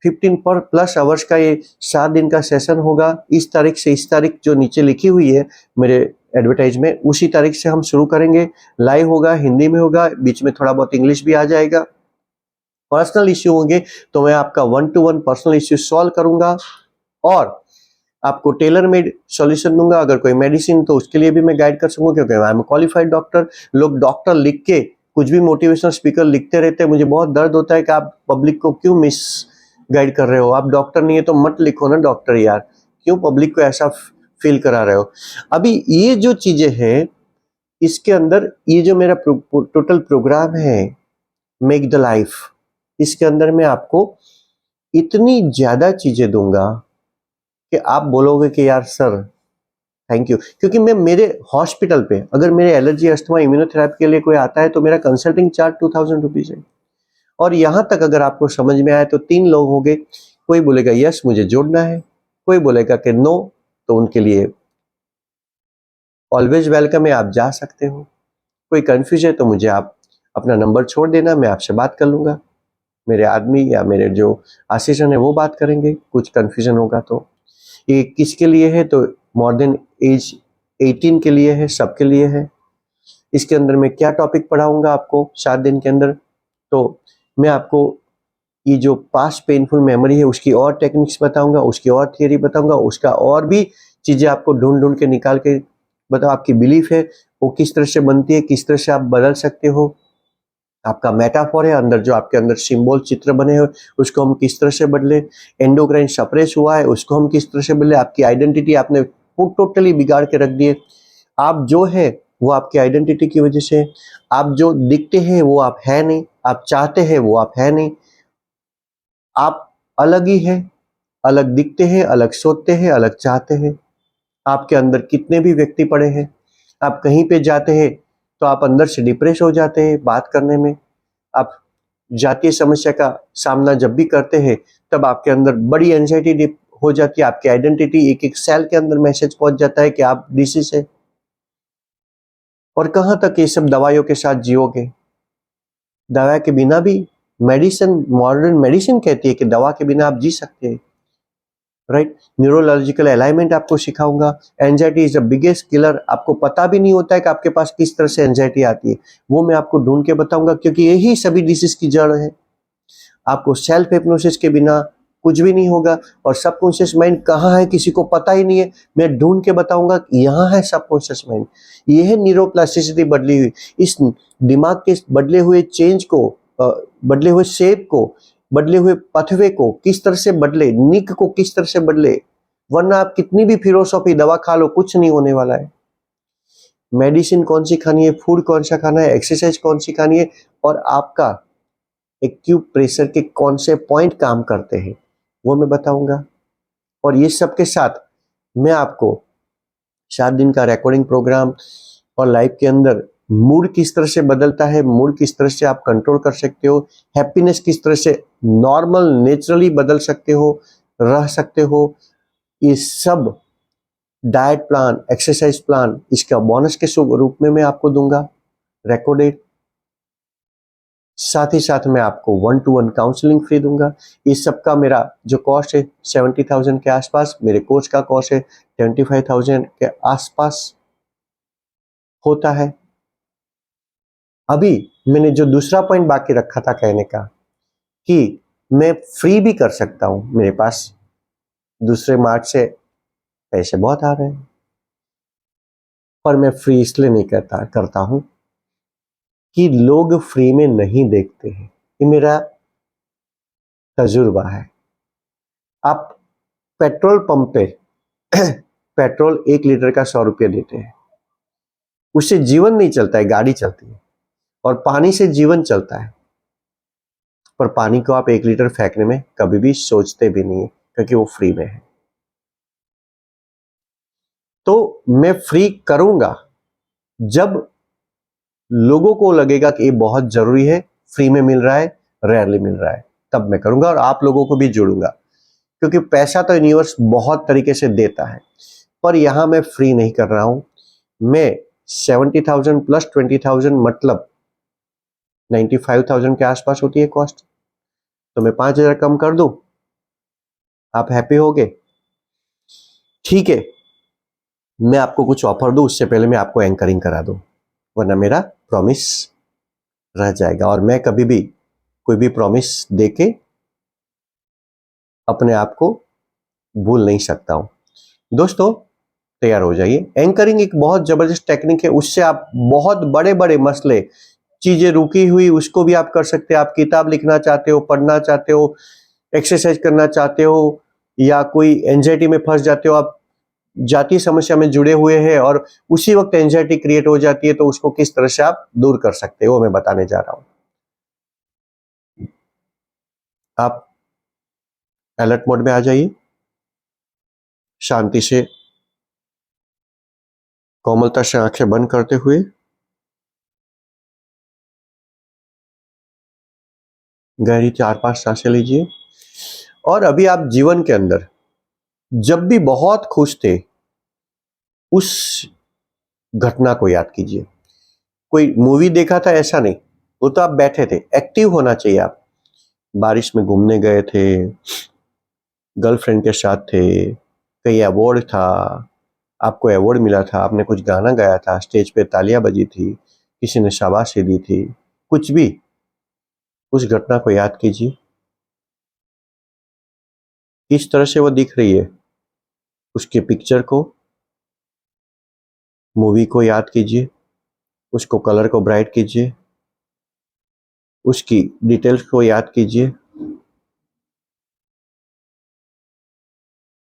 15 पर प्लस आवर्स का ये 7 दिन का सेशन होगा। इस तारीख से इस तारीख जो नीचे लिखी हुई है मेरे एडवर्टाइज में, उसी तारीख से हम शुरू करेंगे। लाइव होगा, हिंदी में होगा, बीच में थोड़ा बहुत इंग्लिश भी आ जाएगा। पर्सनल इश्यू होंगे तो मैं आपका 1 to 1 पर्सनल इश्यू सॉल्व करूंगा और आपको टेलर मेड सॉल्यूशन दूंगा। अगर कोई मेडिसिन तो उसके लिए भी मैं गाइड कर सकूंगा, क्योंकि आई एम क्वालिफाइड डॉक्टर। लोग डॉक्टर लिख के कुछ भी मोटिवेशनल स्पीकर लिखते रहते हैं, मुझे बहुत दर्द होता है कि आप पब्लिक को क्यों मिस गाइड कर रहे हो। आप डॉक्टर नहीं है तो मत लिखो ना डॉक्टर यार, क्यों पब्लिक को ऐसा फील करा रहे हो। अभी ये जो चीजें हैं, इसके अंदर ये जो मेरा टोटल प्रोग्राम है मेक द लाइफ, इसके अंदर मैं आपको इतनी ज्यादा चीजें दूंगा कि आप बोलोगे कि यार सर थैंक यू। क्योंकि मैं मेरे हॉस्पिटल पे अगर मेरे एलर्जी, अस्थमा, इम्यूनोथेरेपी के लिए कोई आता है तो मेरा कंसल्टिंग चार्ज 2000 रुपीज है। और यहाँ तक अगर आपको समझ में आए तो 3 लोग होंगे, कोई बोलेगा यस मुझे जोड़ना है, कोई बोलेगा कि नो, तो उनके लिए ऑलवेज वेलकम है, आप जा सकते हो। कोई कंफ्यूज है तो मुझे आप अपना नंबर छोड़ देना, मैं आपसे बात कर लूंगा। मेरे आदमी या मेरे जो असिस्टेंट है वो बात करेंगे, कुछ कंफ्यूजन होगा तो। ये किसके लिए है, तो मोर देन एज 18 के लिए है, सबके लिए है। इसके अंदर मैं क्या टॉपिक पढ़ाऊंगा आपको 7 दिन के अंदर, तो मैं आपको ये जो पास्ट पेनफुल मेमोरी है उसकी और टेक्निक्स बताऊंगा, उसकी और थियरी बताऊंगा, उसका और भी चीजें आपको ढूंढ ढूंढ के निकाल के बताओ। आपकी बिलीफ है वो किस तरह से बनती है, किस तरह से आप बदल सकते हो। आपका मेटाफोर है, अंदर जो आपके अंदर सिंबल चित्र बने हैं उसको हम किस तरह से बदले। एंडोक्राइन सप्रेस हुआ है उसको हम किस तरह से बदले। आपकी आइडेंटिटी आपने टोटली बिगाड़ के रख दिए। आप जो है वो आपकी आइडेंटिटी की वजह से, आप जो दिखते हैं वो आप है नहीं, आप चाहते हैं वो आप है नहीं, आप अलग ही है, अलग दिखते हैं, अलग सोचते हैं, अलग चाहते हैं। आपके अंदर कितने भी व्यक्ति पड़े हैं, आप कहीं पे जाते हैं तो आप अंदर से डिप्रेस हो जाते हैं बात करने में। आप जातीय समस्या का सामना जब भी करते हैं तब आपके अंदर बड़ी एंजाइटी हो जाती है। आपकी आइडेंटिटी एक एक सेल के अंदर मैसेज पहुंच जाता है कि आप डिसीज है। और कहां तक ये सब दवाइयों के साथ जियोगे। दवा के बिना भी, मेडिसिन, मॉडर्न मेडिसिन कहती है कि दवा के बिना आप जी सकते हैं, राइट। न्यूरोलॉजिकल अलाइनमेंट आपको सिखाऊंगा। Anxiety is the biggest killer. आपको पता भी नहीं होता है कि आपके पास किस तरह से एंजाइटी आती है, वो मैं आपको ढूंढ के बताऊंगा, क्योंकि यही सभी डिसीज की जड़ है। आपको सेल्फ हिप्नोसिस के बिना कुछ भी नहीं होगा। और सबकॉन्शियस माइंड कहाँ है किसी को पता ही नहीं है, मैं ढूंढ के बताऊंगा कि यहाँ है सबकॉन्शियस माइंड। ये है न्यूरोप्लास्टिसिटी बदली हुई। इस दिमाग के बदले हुए चेंज को, बदले हुए शेप को, बदले हुए पथवे को किस तरह से बदले, निक को किस तरह से बदले, वरना आप कितनी भी फिलोसॉफी दवा खा लो कुछ नहीं होने वाला है। मेडिसिन कौन सी खानी है, फूड कौन सा खाना है, एक्सरसाइज कौन सी खानी है, और आपका एक्यूप्रेशर के कौन से पॉइंट काम करते हैं वो मैं बताऊंगा। और ये सब के साथ मैं आपको 7 दिन का रिकॉर्डिंग प्रोग्राम और लाइफ के अंदर मूड किस तरह से बदलता है, मूड किस तरह से आप कंट्रोल कर सकते हो, हैप्पीनेस किस तरह से नॉर्मल नेचुरली बदल सकते हो, रह सकते हो, ये सब डाइट प्लान, एक्सरसाइज प्लान इसका बोनस के रूप में मैं आपको दूंगा रिकॉर्डेड। साथ ही साथ मैं आपको 1-to-1 काउंसलिंग फ्री दूंगा। इस सब का मेरा जो कॉस्ट है 70,000 के आसपास, मेरे कोर्स का कॉस्ट है 25,000 के आसपास होता है। अभी मैंने जो दूसरा पॉइंट बाकी रखा था कहने का कि मैं फ्री भी कर सकता हूं, मेरे पास दूसरे मार्ग से पैसे बहुत आ रहे हैं, पर मैं फ्री इसलिए नहीं करता हूं कि लोग फ्री में नहीं देखते हैं। ये मेरा तजुर्बा है। आप पेट्रोल पंप पे पेट्रोल 1 लीटर का 100 रुपये देते हैं, उससे जीवन नहीं चलता है, गाड़ी चलती है। और पानी से जीवन चलता है, पर पानी को आप 1 लीटर फेंकने में कभी भी सोचते भी नहीं है क्योंकि वो फ्री में है। तो मैं फ्री करूंगा जब लोगों को लगेगा कि ये बहुत जरूरी है, फ्री में मिल रहा है, रेयरली मिल रहा है, तब मैं करूंगा। और आप लोगों को भी जोड़ूंगा, क्योंकि पैसा तो यूनिवर्स बहुत तरीके से देता है, पर यहां मैं फ्री नहीं कर रहा हूं। मैं 70,000 प्लस 20,000 मतलब 95,000 के आसपास होती है कॉस्ट, तो मैं 5,000 कम कर दूं, आप हैप्पी होगे? ठीक है, मैं आपको कुछ ऑफर दूं उससे पहले मैं आपको एंकरिंग करा दूं, वरना मेरा प्रॉमिस रह जाएगा। और मैं कभी भी कोई भी प्रॉमिस देके अपने आप को भूल नहीं सकता हूं। दोस्तों तैयार हो जाइए। एंकरिंग एक बहुत जबरदस्त टेक्निक है, उससे आप बहुत बड़े बड़े मसले, चीजें रुकी हुई उसको भी आप कर सकते हैं। आप किताब लिखना चाहते हो, पढ़ना चाहते हो, एक्सरसाइज करना चाहते हो, या कोई एंजाइटी में फंस जाते हो, आप जातीय समस्या में जुड़े हुए हैं और उसी वक्त एंजाइटी क्रिएट हो जाती है, तो उसको किस तरह से आप दूर कर सकते हो वो मैं बताने जा रहा हूं। आप अलर्ट मोड में आ जाइए, शांति से कोमलता से आंखें बंद करते हुए गहरी 4-5 सांसें लीजिए। और अभी आप जीवन के अंदर जब भी बहुत खुश थे उस घटना को याद कीजिए। कोई मूवी देखा था ऐसा नहीं, वो तो आप बैठे थे, एक्टिव होना चाहिए। आप बारिश में घूमने गए थे, गर्लफ्रेंड के साथ थे, कहीं अवार्ड था, आपको अवार्ड मिला था, आपने कुछ गाना गाया था, स्टेज पे तालियां बजी थी, किसी ने शाबाशी दी थी, कुछ भी, उस घटना को याद कीजिए। किस तरह से वो दिख रही है, उसके पिक्चर को, मूवी को याद कीजिए, उसको कलर को ब्राइट कीजिए, उसकी डिटेल्स को याद कीजिए।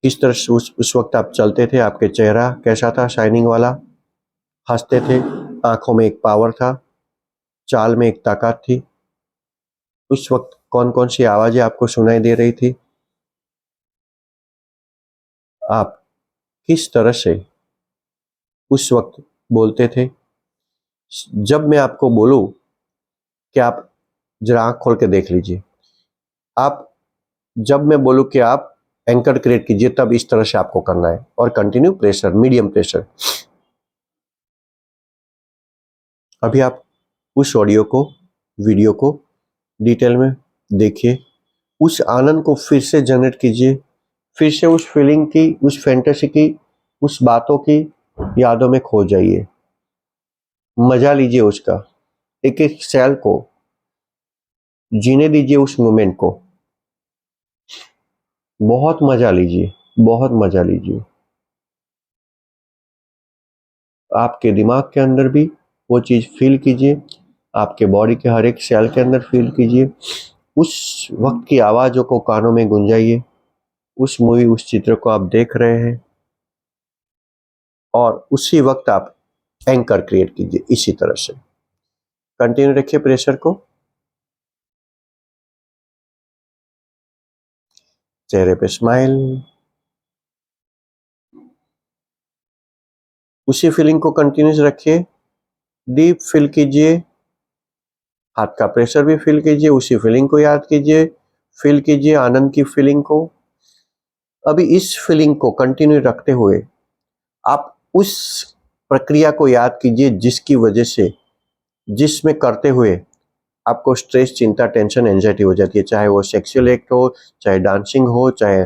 किस तरह से उस वक्त आप चलते थे, आपके चेहरा कैसा था, शाइनिंग वाला, हंसते थे, आंखों में एक पावर था, चाल में एक ताकत थी। उस वक्त कौन कौन सी आवाजें आपको सुनाई दे रही थी, आप किस तरह से उस वक्त बोलते थे। जब मैं आपको बोलूं कि आप जरा आंख खोल के देख लीजिए, आप जब मैं बोलूं कि आप एंकर क्रिएट कीजिए, तब इस तरह से आपको करना है। और कंटिन्यू प्रेशर, मीडियम प्रेशर। अभी आप उस ऑडियो को, वीडियो को डिटेल में देखिए, उस आनंद को फिर से जनरेट कीजिए, फिर से उस फीलिंग की, उस फैंटेसी की, उस बातों की यादों में खो जाइए, मजा लीजिए उसका, एक एक सेल को जीने दीजिए, उस मोमेंट को। बहुत मजा लीजिए, बहुत मजा लीजिए। आपके दिमाग के अंदर भी वो चीज़ फील कीजिए, आपके बॉडी के हर एक सेल के अंदर फील कीजिए, उस वक्त की आवाज़ों को कानों में गुंजाइए, उस मूवी, उस चित्र को आप देख रहे हैं और उसी वक्त आप एंकर क्रिएट कीजिए इसी तरह से। कंटिन्यू रखिए प्रेशर को, चेहरे पे स्माइल, उसी फीलिंग को कंटिन्यूस रखिए, डीप फील कीजिए, हाथ का प्रेशर भी फील कीजिए, उसी फीलिंग को याद कीजिए, फील कीजिए आनंद की फीलिंग को। अभी इस फीलिंग को कंटिन्यू रखते हुए आप उस प्रक्रिया को याद कीजिए जिसकी वजह से, जिसमें करते हुए आपको स्ट्रेस, चिंता, टेंशन, एंजाइटी हो जाती है, चाहे वो सेक्सुअल एक्ट हो, चाहे डांसिंग हो, चाहे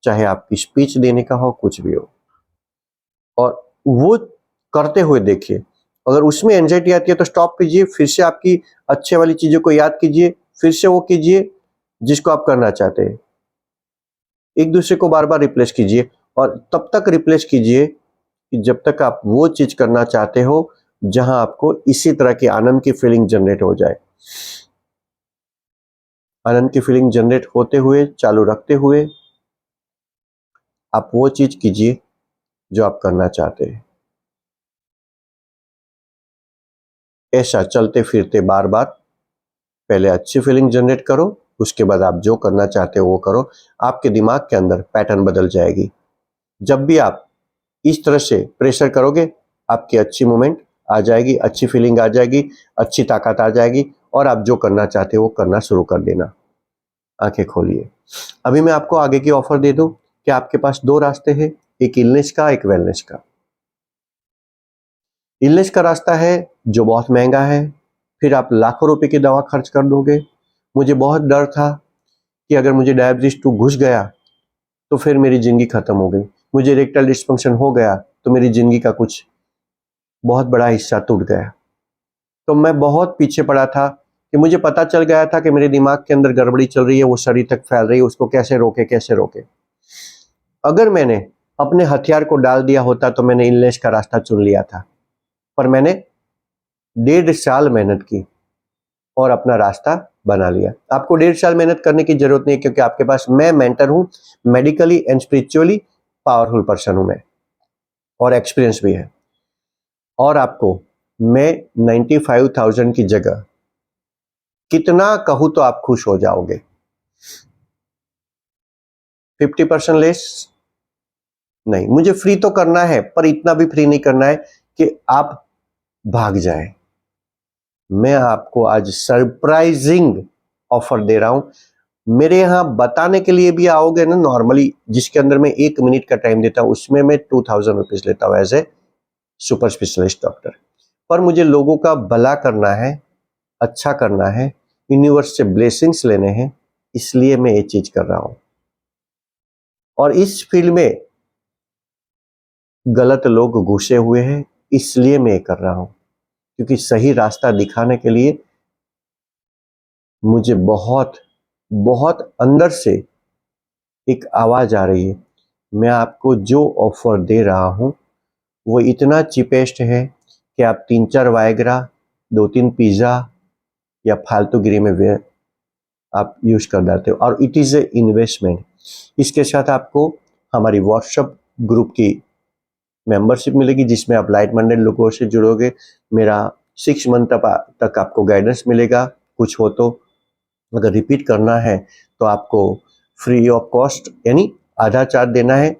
चाहे आपकी स्पीच देने का हो, कुछ भी हो। और वो करते हुए देखिए, अगर उसमें एंजाइटी आती है तो स्टॉप कीजिए, फिर से आपकी अच्छे वाली चीज़ों को याद कीजिए, फिर से वो कीजिए जिसको आप करना चाहते हैं। एक दूसरे को बार-बार रिप्लेस कीजिए और तब तक रिप्लेस कीजिए कि जब तक आप वो चीज़ करना चाहते हो जहां आपको इसी तरह की आनंद की फीलिंग जनरेट हो जाए। आनंद की फीलिंग जनरेट होते हुए, चालू रखते हुए आप वो चीज़ कीजिए जो आप करना चाहते हैं। ऐसा चलते फिरते बार-बार पहले अच्छी फीलिंग जनरेट करो, उसके बाद आप जो करना चाहते हो वो करो। आपके दिमाग के अंदर पैटर्न बदल जाएगी। जब भी आप इस तरह से प्रेशर करोगे, आपकी अच्छी मूवमेंट आ जाएगी, अच्छी फीलिंग आ जाएगी, अच्छी ताकत आ जाएगी और आप जो करना चाहते हो वो करना शुरू कर देना। आंखें खोलिए। अभी मैं आपको आगे की ऑफर दे दूं कि आपके पास दो रास्ते हैं, एक इलनेस का, एक वेलनेस का। इलनेस का रास्ता है जो बहुत महंगा है, फिर आप लाखों रुपए की दवा खर्च कर दोगे। मुझे बहुत डर था कि अगर मुझे डायबिटीज 2 घुस गया तो फिर मेरी जिंदगी खत्म हो गई, मुझे इरेक्टाइल डिस्फंक्शन हो गया तो मेरी जिंदगी का कुछ बहुत बड़ा हिस्सा टूट गया। तो मैं बहुत पीछे पड़ा था कि मुझे पता चल गया था कि मेरे दिमाग के अंदर गड़बड़ी चल रही है, वो शरीर तक फैल रही है, उसको कैसे रोके, कैसे रोके। अगर मैंने अपने हथियार को डाल दिया होता तो मैंने इलनेस का रास्ता चुन लिया था, पर मैंने 1.5 साल मेहनत की और अपना रास्ता बना लिया। आपको 1.5 साल मेहनत करने की जरूरत नहीं है, क्योंकि आपके पास मैं मेंटर हूं, medically and spiritually powerful person हूं मैं, और एक्सपीरियंस भी है। और आपको मैं 95,000 की जगह कितना कहूं तो आप खुश हो जाओगे। 50% लेस नहीं, मुझे फ्री तो करना है, पर इतना भी फ्री नहीं करना है कि आप भाग जाए। मैं आपको आज सरप्राइजिंग ऑफर दे रहा हूं। मेरे यहाँ बताने के लिए भी आओगे ना, नॉर्मली जिसके अंदर मैं 1 मिनट का टाइम देता हूं, उसमें मैं 2000 रुपीज लेता हूं as a super specialist doctor. पर मुझे लोगों का भला करना है, अच्छा करना है, यूनिवर्स से ब्लेसिंग्स लेने हैं, इसलिए मैं ये चीज कर रहा हूं। और इस फील्ड में गलत लोग घुसे हुए हैं, इसलिए मैं ये कर रहा हूं, क्योंकि सही रास्ता दिखाने के लिए मुझे बहुत बहुत अंदर से एक आवाज आ रही है। मैं आपको जो ऑफर दे रहा हूं वो इतना चीपेस्ट है कि आप 3-4 वायग्रा, 2-3 पिज्जा या फालतूगिरी में वे आप यूज कर देते हो, और इट इज ए इन्वेस्टमेंट। इसके साथ आपको हमारी व्हाट्सएप ग्रुप की मेंबरशिप मिलेगी, जिसमें आप लाइट माइंडेड लोगों से जुड़ोगे। मेरा 6 मंथ तक आपको गाइडेंस मिलेगा। कुछ हो तो अगर रिपीट करना है तो आपको फ्री ऑफ कॉस्ट, यानी आधा चार्ज देना है।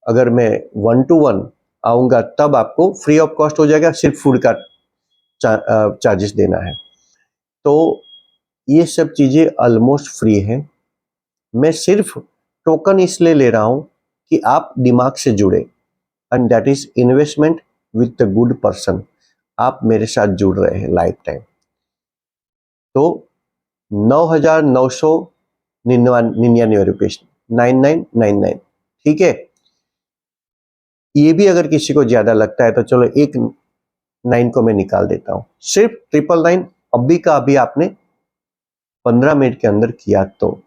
अगर मैं 1-to-1 आऊँगा तब आपको फ्री ऑफ कॉस्ट हो जाएगा, सिर्फ फूड का चार्जेस देना है। तो ये सब चीज़ें ऑलमोस्ट फ्री है। मैं सिर्फ टोकन इसलिए ले रहा हूँ कि आप दिमाग से जुड़े, and that is investment with the good person. आप मेरे साथ जुड़ रहे हैं लाइफ टाइम। तो 9,999 रुपीज, 9999, ठीक है। ये भी अगर किसी को ज्यादा लगता है तो चलो एक 9 को मैं निकाल देता हूं, सिर्फ 999 अभी का अभी आपने 15 मिनट के अंदर किया तो।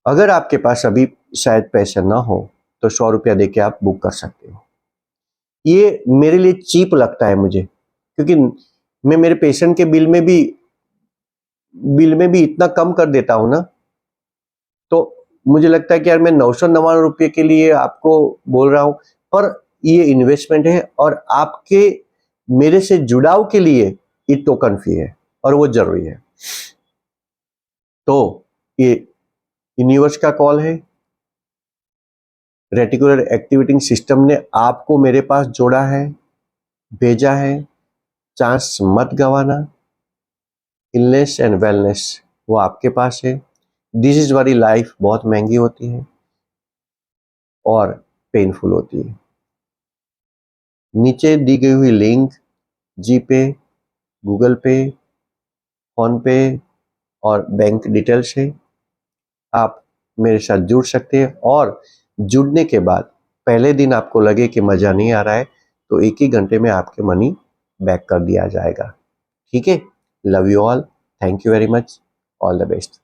अगर आपके पास अभी शायद पैसा ना हो तो 100 रुपया दे के आप बुक कर सकते हो। ये मेरे लिए चीप लगता है मुझे, क्योंकि मैं मेरे पेशेंट के बिल में भी इतना कम कर देता हूं ना, तो मुझे लगता है कि यार मैं 999 रुपये के लिए आपको बोल रहा हूं, पर ये इन्वेस्टमेंट है और आपके मेरे से जुड़ाव के लिए ये टोकन फी है और वो जरूरी है। तो ये यूनिवर्स का कॉल है, रेटिकुलर एक्टिवेटिंग सिस्टम ने आपको मेरे पास जोड़ा है, भेजा है। चांस मत गवाना। इलनेस एंड वेलनेस वो आपके पास है। डिजीज वाली लाइफ बहुत महंगी होती है और पेनफुल होती है। नीचे दी गई हुई लिंक जीपे, गूगल पे, फोन पे और बैंक डिटेल से आप मेरे साथ जुड़ सकते हैं। और जुड़ने के बाद पहले दिन आपको लगे कि मज़ा नहीं आ रहा है तो 1 ही घंटे में आपके मनी बैक कर दिया जाएगा। ठीक है? Love you all, thank you very much, all the best.